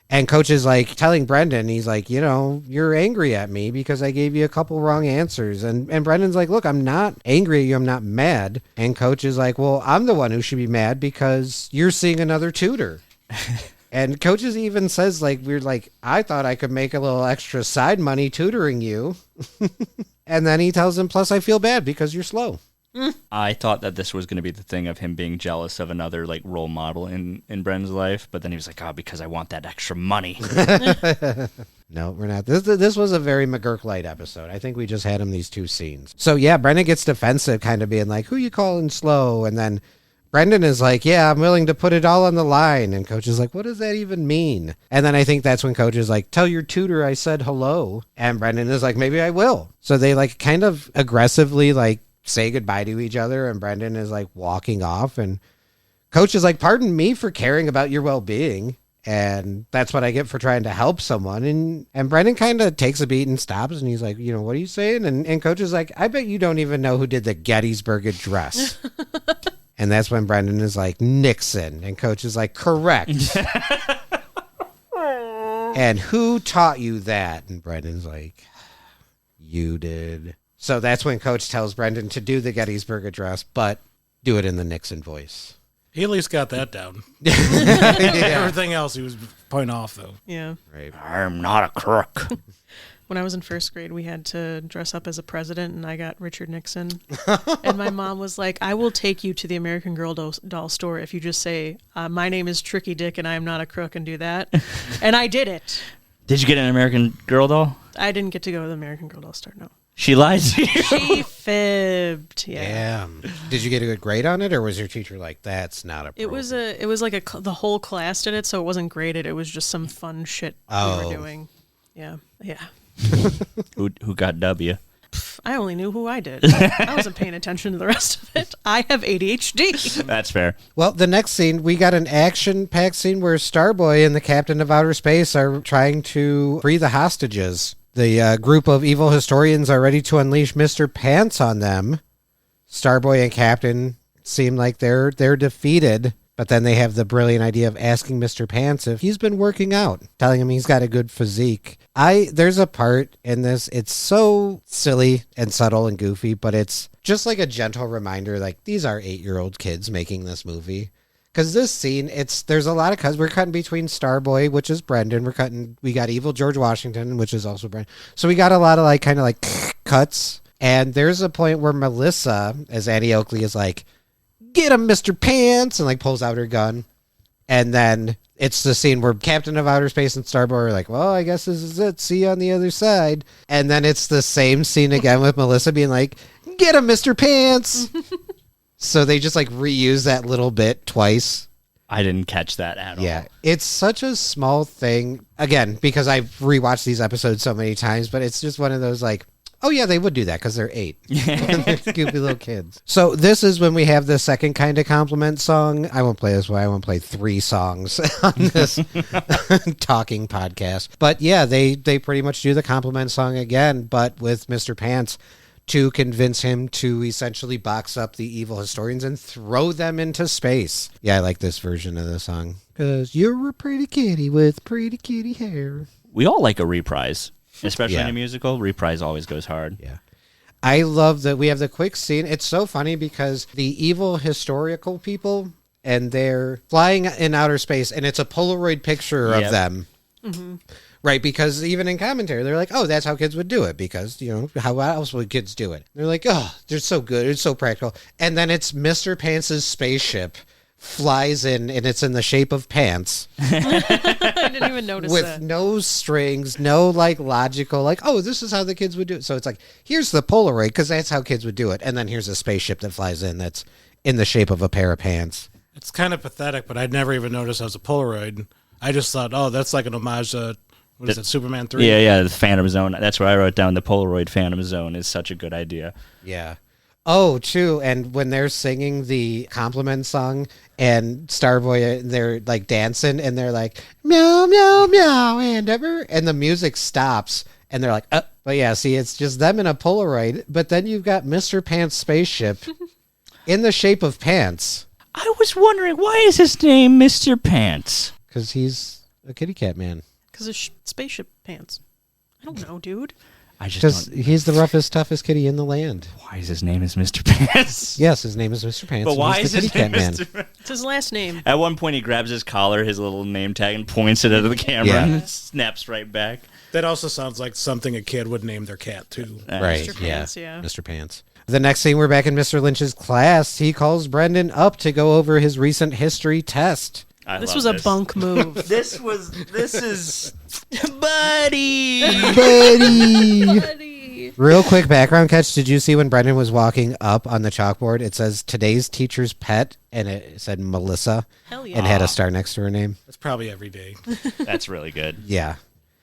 And Coach is like telling Brendan, he's like, you know, you're angry at me because I gave you a couple wrong answers. And Brendan's like, look, I'm not angry at you. I'm not mad. And Coach is like, well, I'm the one who should be mad because you're seeing another tutor. And Coach even says, like, we're like, I thought I could make a little extra side money tutoring you. And then he tells him, plus I feel bad because you're slow. I thought that this was going to be the thing of him being jealous of another like role model in Brendan's life, but then he was like, "Oh, because I want that extra money." No, we're not. This was a very McGurk light episode. I think we just had him these two scenes. So yeah, Brendan gets defensive, kind of being like, "Who you calling slow?" And then Brendan is like, "Yeah, I'm willing to put it all on the line." And Coach is like, "What does that even mean?" And then I think that's when Coach is like, "Tell your tutor I said hello." And Brendan is like, "Maybe I will." So they like kind of aggressively like say goodbye to each other, and Brendan is like walking off, and Coach is like, pardon me for caring about your well-being, and that's what I get for trying to help someone. And Brendan kind of takes a beat and stops, and he's like, you know, what are you saying? And Coach is like, I bet you don't even know who did the Gettysburg Address. And that's when Brendan is like, Nixon, and Coach is like, correct. And who taught you that? And Brendan's like, you did. So that's when Coach tells Brendan to do the Gettysburg Address, but do it in the Nixon voice. He at least got that down. Yeah. Everything else he was pointing off, though. Yeah. Right. I'm not a crook. When I was in first grade, we had to dress up as a president, and I got Richard Nixon. And my mom was like, I will take you to the American Girl doll store if you just say, my name is Tricky Dick and I am not a crook, and do that. And I did it. Did you get an American Girl doll? I didn't get to go to the American Girl doll store, no. She lied to you. She fibbed. Yeah. Damn. Did you get a good grade on it, or was your teacher like, that's not a It was like the whole class did it, so it wasn't graded. It was just some fun shit we were doing. Yeah. Yeah. Who got W? I only knew who I did. I wasn't paying attention to the rest of it. I have ADHD. That's fair. Well, the next scene, we got an action-packed scene where Starboy and the Captain of Outer Space are trying to free the hostages. The group of evil historians are ready to unleash Mr. Pants on them. Starboy and Captain seem like they're defeated, but then they have the brilliant idea of asking Mr. Pants if he's been working out, telling him he's got a good physique. There's a part in this, it's so silly and subtle and goofy, but it's just like a gentle reminder, like, these are 8-year-old kids making this movie. Because this scene, there's a lot of cuts. We're cutting between Starboy, which is Brendan. We got Evil George Washington, which is also Brendan. So we got a lot of like kind of like cuts. And there's a point where Melissa, as Annie Oakley, is like, get him, Mr. Pants, and like pulls out her gun. And then it's the scene where Captain of Outer Space and Starboy are like, well, I guess this is it. See you on the other side. And then it's the same scene again with Melissa being like, get him, Mr. Pants. So they just like reuse that little bit twice. I didn't catch that at all. Yeah, it's such a small thing. Again, because I've rewatched these episodes so many times, but it's just one of those like, oh yeah, they would do that because they're 8. They're goofy little kids. So this is when we have the second kind of compliment song. I won't play this one. I won't play 3 songs on this talking podcast. But yeah, they pretty much do the compliment song again, but with Mr. Pants, to convince him to essentially box up the evil historians and throw them into space. Yeah, I like this version of the song. Because you're a pretty kitty with pretty kitty hair. We all like a reprise, especially in Yeah. a musical. Reprise always goes hard. Yeah. I love that we have the quick scene. It's so funny because the evil historical people, and they're flying in outer space, and it's a Polaroid picture of Yep. them. Mm-hmm. Right, because even in commentary, they're like, oh, that's how kids would do it, because, you know, how else would kids do it? They're like, oh, they're so good, it's so practical. And then it's Mr. Pants' spaceship flies in, and it's in the shape of pants, I didn't even notice with that. no strings, no, like, logical, like, oh, this is how the kids would do it. So it's like, here's the Polaroid, because that's how kids would do it. And then here's a spaceship that flies in that's in the shape of a pair of pants. It's kind of pathetic, but I'd never even noticed it was a Polaroid. I just thought, oh, that's like an homage to, what is it, Superman 3? Yeah, the Phantom Zone. That's what I wrote down. The Polaroid Phantom Zone is such a good idea. Yeah. Oh, true. And when they're singing the compliment song and Starboy, they're like dancing and they're like, meow, meow, meow, and ever. And the music stops and they're like, but yeah, see, it's just them in a Polaroid. But then you've got Mr. Pants' spaceship in the shape of pants. I was wondering, why is his name Mr. Pants? Because he's a kitty cat man. Because of spaceship pants. I don't know, dude. I just Because don't. he's the roughest, toughest kitty in the land. Why is his name is Mr. Pants? Yes, his name is Mr. Pants. But and why he's is the kitty his name cat man. Mr. Pants? It's his last name. At one point, he grabs his collar, his little name tag, and points it at the camera Yeah. and snaps right back. That also sounds like something a kid would name their cat, too. Right, Mr. Pants, yeah. Mr. Pants. The next scene, we're back in Mr. Lynch's class. He calls Brendan up to go over his recent history test. This was a bunk move. This is buddy. Buddy! Buddy. Real quick background catch. Did you see when Brendan was walking up on the chalkboard, it says today's teacher's pet, and it said Melissa, Hell yeah. and had a star next to her name? That's probably every day. That's really good. Yeah.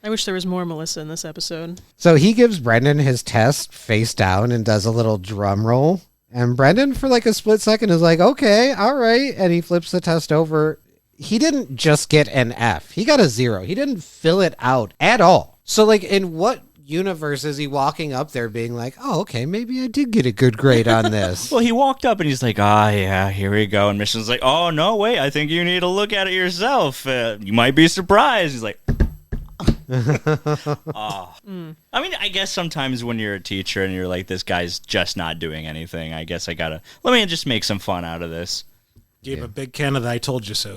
I wish there was more Melissa in this episode. So he gives Brendan his test face down and does a little drum roll. And Brendan, for like a split second, is like, okay, all right. And he flips the test over. He didn't just get an F. He got a 0. He didn't fill it out at all. So, like, in what universe is he walking up there being like, oh, okay, maybe I did get a good grade on this? Well, he walked up and he's like, yeah, here we go. And Mission's like, oh, no, wait, I think you need to look at it yourself. You might be surprised. He's like, oh. I mean, I guess sometimes when you're a teacher and you're like, this guy's just not doing anything, I guess I gotta, let me just make some fun out of this. Gave a big can of the I told you so.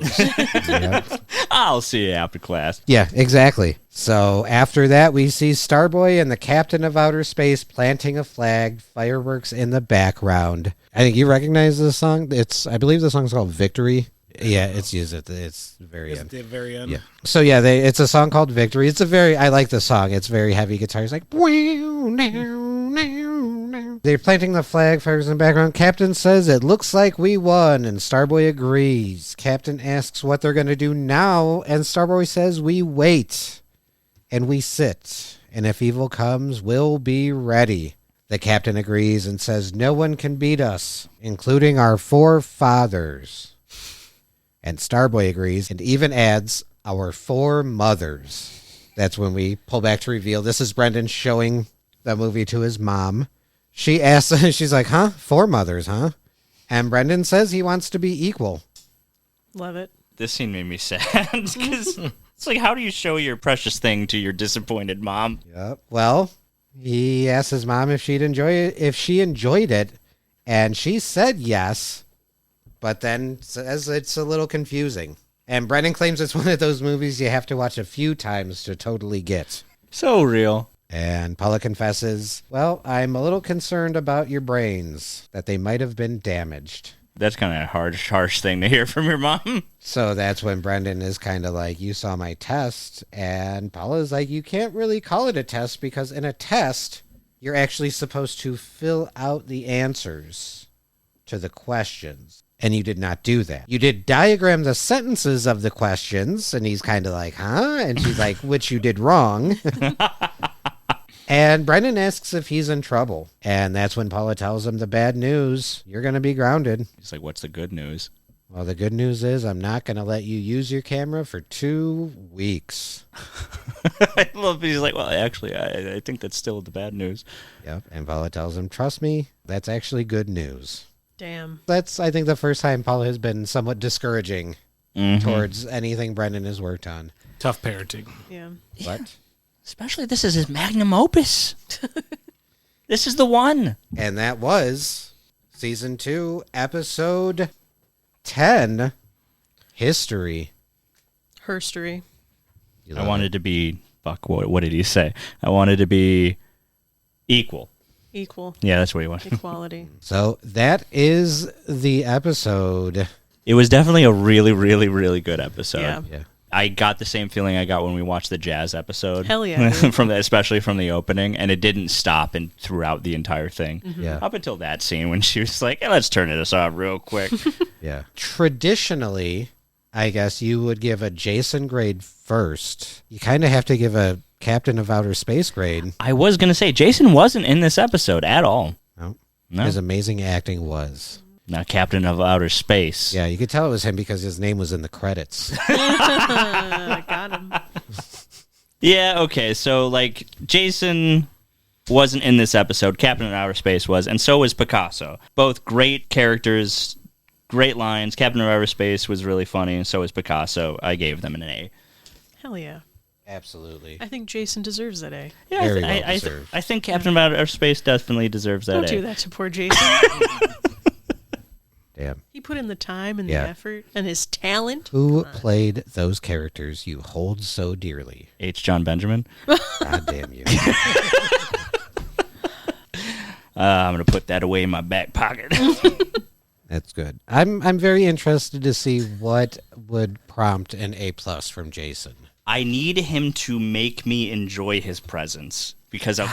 I'll see you after class. Yeah, exactly. So after that, we see Starboy and the captain of outer space planting a flag, fireworks in the background. I think you recognize this song. I believe the song's called Victory. Yeah, it's used at it's very At end. the very end. Yeah. So yeah, it's a song called Victory. I like the song. It's very heavy guitar. It's like they're planting the flag, fires in the background. Captain says it looks like we won, and Starboy agrees. Captain asks what they're gonna do now, and Starboy says we wait and we sit, and if evil comes, we'll be ready. The captain agrees and says no one can beat us, including our forefathers. And Starboy agrees and even adds our 4 mothers. That's when we pull back to reveal this is Brendan showing the movie to his mom. She asks, she's like, 4 mothers, huh? And Brendan says he wants to be equal. Love it. This scene made me sad because it's like, how do you show your precious thing to your disappointed mom? Yep. Well, he asked his mom if she enjoyed it, and she said yes. But then says it's a little confusing. And Brendan claims it's one of those movies you have to watch a few times to totally get. So real. And Paula confesses, well, I'm a little concerned about your brains, that they might have been damaged. That's kind of a harsh thing to hear from your mom. So that's when Brendan is kind of like, you saw my test. And Paula's like, you can't really call it a test because in a test, you're actually supposed to fill out the answers. to the questions. And you did not do that. You did diagram the sentences of the questions, and he's kind of like, huh? And she's like, which you did wrong. And Brendan asks if he's in trouble. And that's when Paula tells him the bad news. You're going to be grounded. He's like, what's the good news? Well, the good news is I'm not going to let you use your camera for 2 weeks. I love it. He's like, well, actually, I think that's still the bad news. Yep. And Paula tells him, trust me, that's actually good news. Damn. That's, I think, the first time Paula has been somewhat discouraging towards anything Brendan has worked on. Tough parenting. Yeah. What? Especially this is his magnum opus. This is the one. And that was Season 2, Episode 10, History. Herstory. You I love wanted to be, what did he say? I wanted to be equal. Equal. Yeah, that's what he wanted. Equality. it. So that is the episode. It was definitely a really, really, really good episode. Yeah. Yeah. I got the same feeling I got when we watched the jazz episode. Hell yeah, dude. Especially from the opening, and it didn't stop and throughout the entire thing. Yeah. Up until that scene when she was like, hey, let's turn this off real quick. Yeah. Traditionally, I guess you would give a Jason grade first. You kind of have to give a Captain of Outer Space grade. I was going to say, Jason wasn't in this episode at all. No. No. His amazing acting was. Not Captain of Outer Space. Yeah, you could tell it was him because his name was in the credits. Got him. Yeah, okay. So, like, Jason wasn't in this episode. Captain of Outer Space was, and so was Picasso. Both great characters, great lines. Captain of Outer Space was really funny, and so was Picasso. I gave them an A. Hell yeah. Absolutely. I think Jason deserves that A. Yeah, Very well deserved. I think Captain of Outer Space definitely deserves that Don't A. do that to poor Jason. Damn. He put in the time and Yeah. the effort and his talent. Who played those characters you hold so dearly? H. John Benjamin. God damn you. I'm going to put that away in my back pocket. That's good. I'm very interested to see what would prompt an A+ from Jason. I need him to make me enjoy his presence because of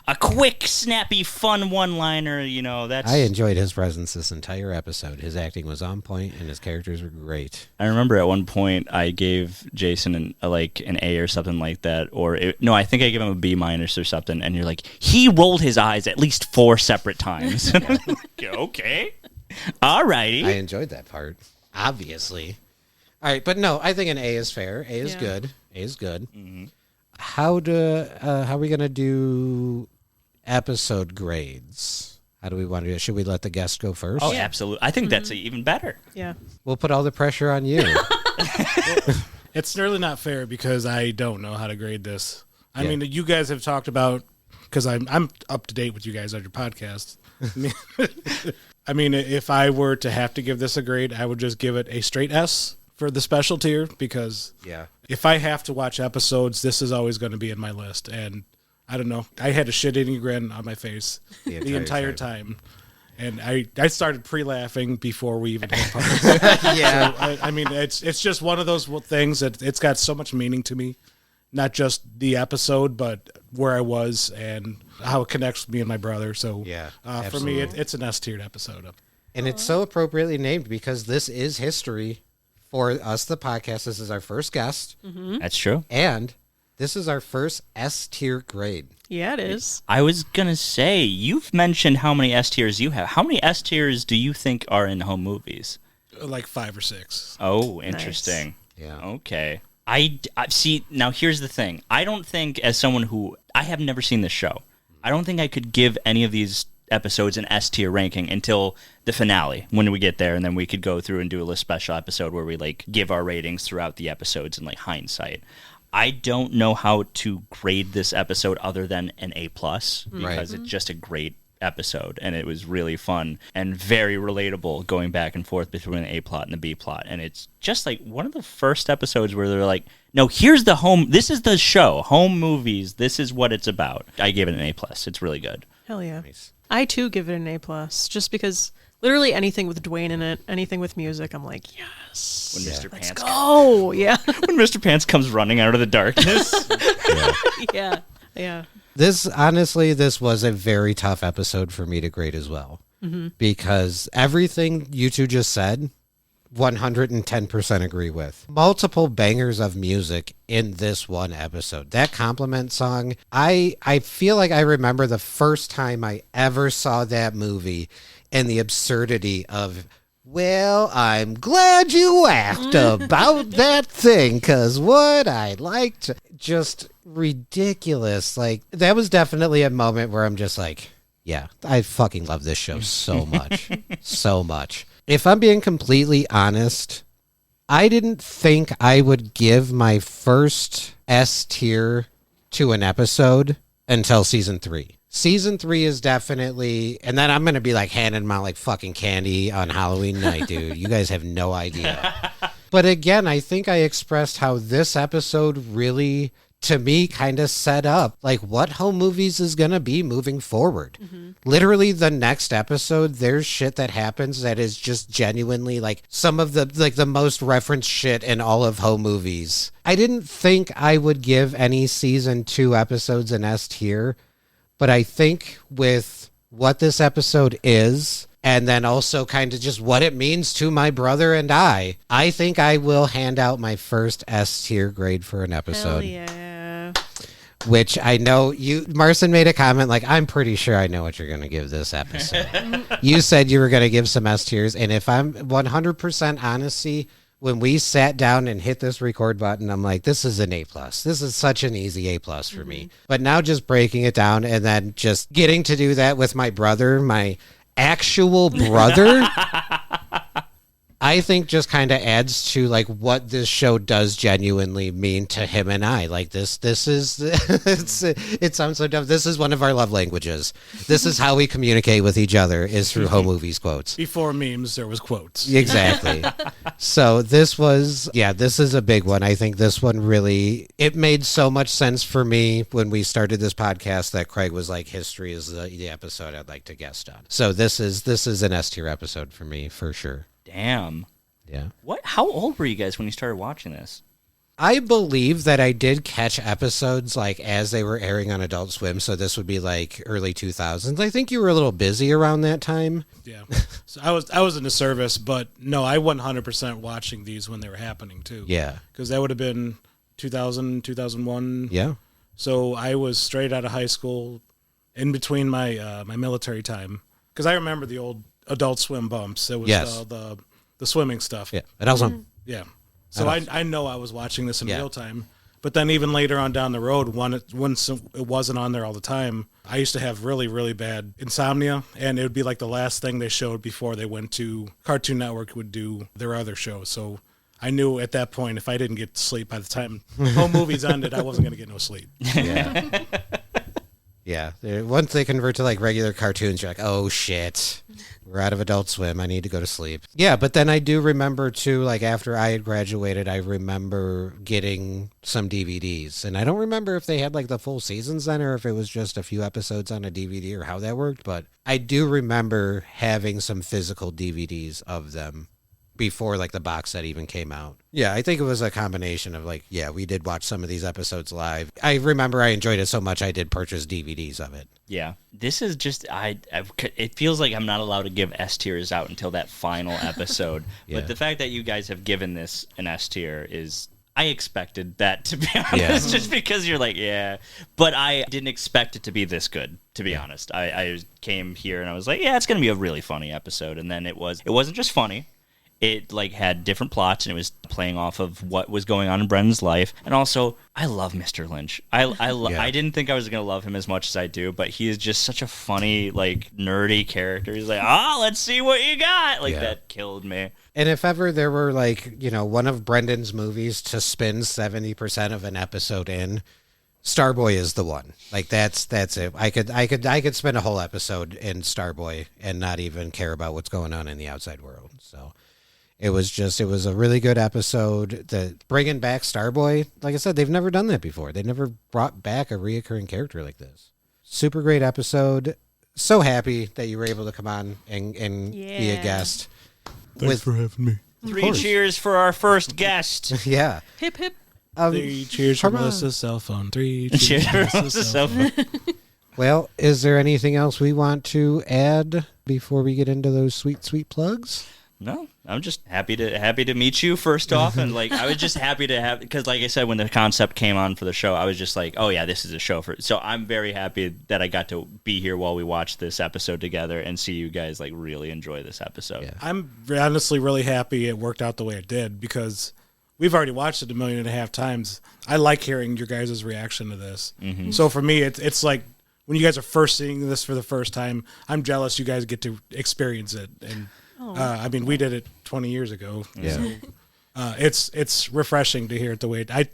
a quick, snappy, fun one-liner. You know, that's. I enjoyed his presence this entire episode. His acting was on point, and his characters were great. I remember at one point I gave Jason an A or something like that, no, I think I gave him a B- or something. And you're like, he rolled his eyes at least 4 separate times. Okay, all righty. I enjoyed that part, obviously. All right, but no, I think an A is fair. A is Yeah. good. A is good. Mm-hmm. How are we gonna do episode grades? How do we want to do it? Should we let the guest go first? Oh, absolutely. I think that's even better. Yeah. We'll put all the pressure on you. It's really not fair because I don't know how to grade this. I Yeah. mean, you guys have talked about, because I'm up to date with you guys on your podcast. I mean, if I were to have to give this a grade, I would just give it a straight S for the special tier, because Yeah. if I have to watch episodes, this is always going to be in my list. And I don't know, I had a shit-eating grin on my face the entire time. And I started pre-laughing before we even hit parts. Yeah. So, I mean, it's just one of those things that it's got so much meaning to me. Not just the episode, but where I was and how it connects with me and my brother. So Yeah, for me, absolutely. it's an S-tiered episode. And it's so appropriately named because this is history for us, the podcast. This is our first guest, That's true. and this is our first S-tier grade. Yeah, it is. I was going to say, you've mentioned how many S tiers you have. How many S tiers do you think are in home movies? Like 5 or 6. Oh, interesting. Yeah. Okay. I see. Now, here's the thing. I don't think, as someone who I have never seen this show, I don't think I could give any of these episodes an S tier ranking until the finale when we get there, and then we could go through and do a special episode where we like give our ratings throughout the episodes in like hindsight. I don't know how to grade this episode other than an A+ because it's just a great episode, and it was really fun and very relatable going back and forth between the A plot and the B plot. And it's just like one of the first episodes where they're like, no, here's the this is the show, home movies, this is what it's about. I gave it an A+. It's really good. Hell yeah. Nice. I too give it an A+, just because literally anything with Dwayne in it, anything with music, I'm like, yes. When Mr. Let's Pants go. Yeah. when Mr. Pants comes running out of the darkness. Yeah. Yeah. This was a very tough episode for me to grade as well. because everything you two just said, 110% agree with. Multiple bangers of music in this one episode. That compliment song, I feel like I remember the first time I ever saw that movie and the absurdity of, well, I'm glad you asked about that thing, because what I liked, just ridiculous. Like, that was definitely a moment where I'm just like, yeah, I fucking love this show so much. So much. If I'm being completely honest, I didn't think I would give my first S tier to an episode until season 3. Season 3 is definitely, and then I'm going to be like handing them out like fucking candy on Halloween night, dude. You guys have no idea. But again, I think I expressed how this episode really, to me, kind of set up like what home movies is going to be moving forward. Literally the next episode, there's shit that happens that is just genuinely like some of the most referenced shit in all of home movies. I didn't think I would give any season 2 episodes an S tier, but I think with what this episode is, and then also kind of just what it means to my brother and I think I will hand out my first S tier grade for an episode. Hell yeah. Which I know you, Marcin made a comment like, I'm pretty sure I know what you're going to give this episode. You said you were going to give some S tiers. And if I'm 100% honesty, when we sat down and hit this record button, I'm like, this is an A+. This is such an easy A+ for me. But now just breaking it down and then just getting to do that with my brother, my actual brother, I think just kind of adds to like what this show does genuinely mean to him and I. Like this is it sounds so dumb. This is one of our love languages. This is how we communicate with each other, is through home movies quotes. Before memes, there was quotes. Exactly. So this is a big one. I think this one really, it made so much sense for me when we started this podcast that Craig was like, history is the episode I'd like to guest on. So this is an S tier episode for me, for sure. Damn. Yeah. What? How old were you guys when you started watching this? I believe that I did catch episodes like as they were airing on Adult Swim, so this would be like early 2000s. I think you were a little busy around that time. Yeah. So I was in the service, but no, I 100% watching these when they were happening too. Yeah. Because that would have been 2000, 2001. Yeah. So I was straight out of high school, in between my my military time. Because I remember the old Adult Swim bumps. It was the swimming stuff. Yeah. And also, Yeah. So I know I was watching this in real time. But then even later on down the road, once it wasn't on there all the time, I used to have really, really bad insomnia. And it would be like the last thing they showed before they went to Cartoon Network would do their other show. So I knew at that point, if I didn't get to sleep by the time home movies ended, I wasn't going to get no sleep. yeah. Yeah. Once they convert to like regular cartoons, you're like, oh shit, we're out of Adult Swim. I need to go to sleep. Yeah. But then I do remember too, like after I had graduated, I remember getting some DVDs, and I don't remember if they had like the full seasons then or if it was just a few episodes on a DVD or how that worked. But I do remember having some physical DVDs of them before like the box set even came out. Yeah, I think it was a combination of like, yeah, we did watch some of these episodes live. I remember I enjoyed it so much I did purchase DVDs of it. Yeah, this is just it feels like I'm not allowed to give S tiers out until that final episode. Yeah. But the fact that you guys have given this an S tier is, I expected that, to be honest, just because you're like, yeah. But I didn't expect it to be this good, to be honest. I came here and I was like, yeah, it's going to be a really funny episode. And then it wasn't just funny. It like had different plots, and it was playing off of what was going on in Brendan's life. And also, I love Mr. Lynch. I didn't think I was going to love him as much as I do, but he is just such a funny, like, nerdy character. He's like, let's see what you got. Like, that killed me. And if ever there were, like, you know, one of Brendan's movies to spend 70% of an episode in, Starboy is the one. Like, that's it. I could spend a whole episode in Starboy and not even care about what's going on in the outside world. So it was a really good episode. Bringing back Starboy, like I said, they've never done that before. They never brought back a reoccurring character like this. Super great episode. So happy that you were able to come on and be a guest. Thanks for having me. 3 cheers for our first guest. Yeah. Hip, hip. 3 cheers for Melissa's cell phone. 3 cheers for Melissa's cell phone. Well, is there anything else we want to add before we get into those sweet, sweet plugs? No, I'm just happy to meet you first off, and like I was just happy to have, because like I said, when the concept came on for the show, I was just like, oh yeah, this is a show for. So I'm very happy that I got to be here while we watched this episode together and see you guys like really enjoy this episode. Yeah. I'm honestly really happy it worked out the way it did, because we've already watched it 1.5 million times. I like hearing your guys' reaction to this. Mm-hmm. So for me, it's like when you guys are first seeing this for the first time, I'm jealous you guys get to experience it. And I mean, we did it 20 years ago. Yeah. So, it's refreshing to hear it the way I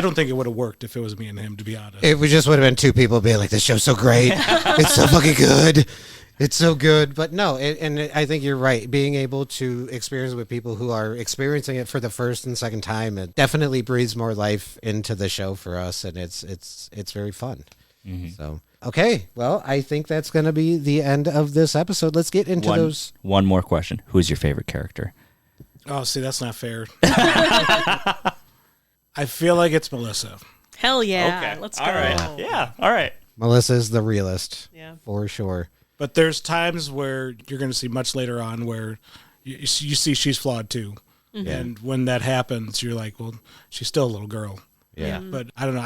don't think it would have worked if it was me and him, to be honest. It just would have been two people being like, this show's so great. It's so fucking good. It's so good. But no, I think you're right. Being able to experience with people who are experiencing it for the first and second time, it definitely breathes more life into the show for us. And it's very fun. Mm-hmm. So, okay. Well, I think that's going to be the end of this episode. Let's get into those. One more question. Who's your favorite character? Oh, see, that's not fair. I feel like it's Melissa. Hell yeah. Okay. Let's go. All right. Yeah. All right. Melissa's the realist. Yeah. For sure. But there's times where you're going to see much later on where you see she's flawed too. Mm-hmm. And when that happens, you're like, well, she's still a little girl. Yeah. But I don't know.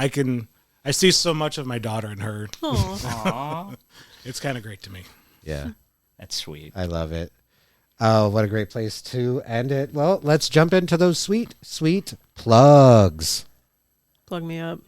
I see so much of my daughter in her. Aww. It's kind of great to me. Yeah. That's sweet. I love it. Oh, what a great place to end it. Well, let's jump into those sweet, sweet plugs. Plug me up.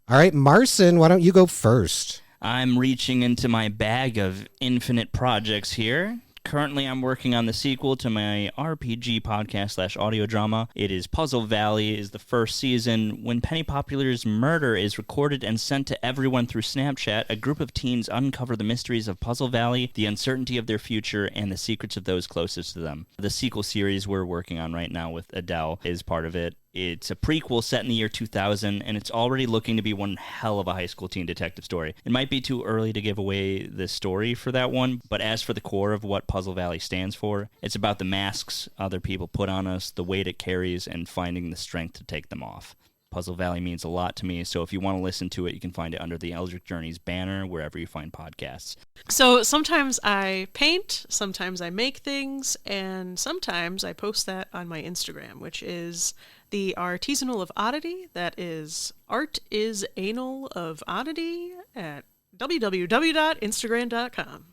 All right, Marcin, why don't you go first? I'm reaching into my bag of infinite projects here. Currently, I'm working on the sequel to my RPG podcast / audio drama. It is Puzzle Valley, is the first season. When Penny Popular's murder is recorded and sent to everyone through Snapchat, a group of teens uncover the mysteries of Puzzle Valley, the uncertainty of their future, and the secrets of those closest to them. The sequel series we're working on right now with Adele is part of it. It's a prequel set in the year 2000, and it's already looking to be one hell of a high school teen detective story. It might be too early to give away the story for that one, but as for the core of what Puzzle Valley stands for, it's about the masks other people put on us, the weight it carries, and finding the strength to take them off. Puzzle Valley means a lot to me, so if you want to listen to it, you can find it under the Eldritch Journeys banner, wherever you find podcasts. So sometimes I paint, sometimes I make things, and sometimes I post that on my Instagram, which is the Artisanal of Oddity. That is Artisanal of Oddity at www.instagram.com.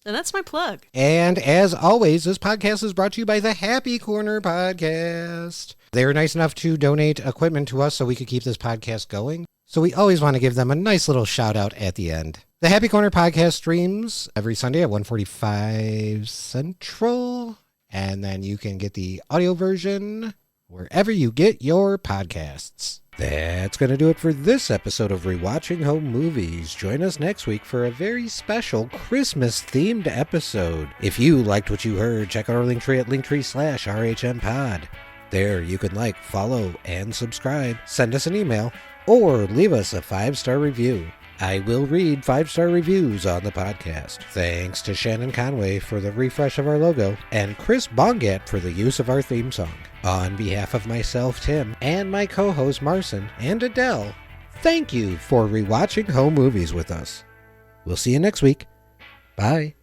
And that's my plug. And as always, this podcast is brought to you by the Happy Corner Podcast. They were nice enough to donate equipment to us so we could keep this podcast going. So we always want to give them a nice little shout out at the end. The Happy Corner Podcast streams every Sunday at 1:45 Central. And then you can get the audio version wherever you get your podcasts. That's going to do it for this episode of Rewatching Home Movies. Join us next week for a very special Christmas-themed episode. If you liked what you heard, check out our Linktree at Linktree/RHMpod. There you can like, follow, and subscribe. Send us an email or leave us a 5-star review. I will read 5-star reviews on the podcast. Thanks to Shannon Conway for the refresh of our logo and Chris Bongat for the use of our theme song. On behalf of myself, Tim, and my co-host Marcin and Adele, thank you for rewatching home movies with us. We'll see you next week. Bye.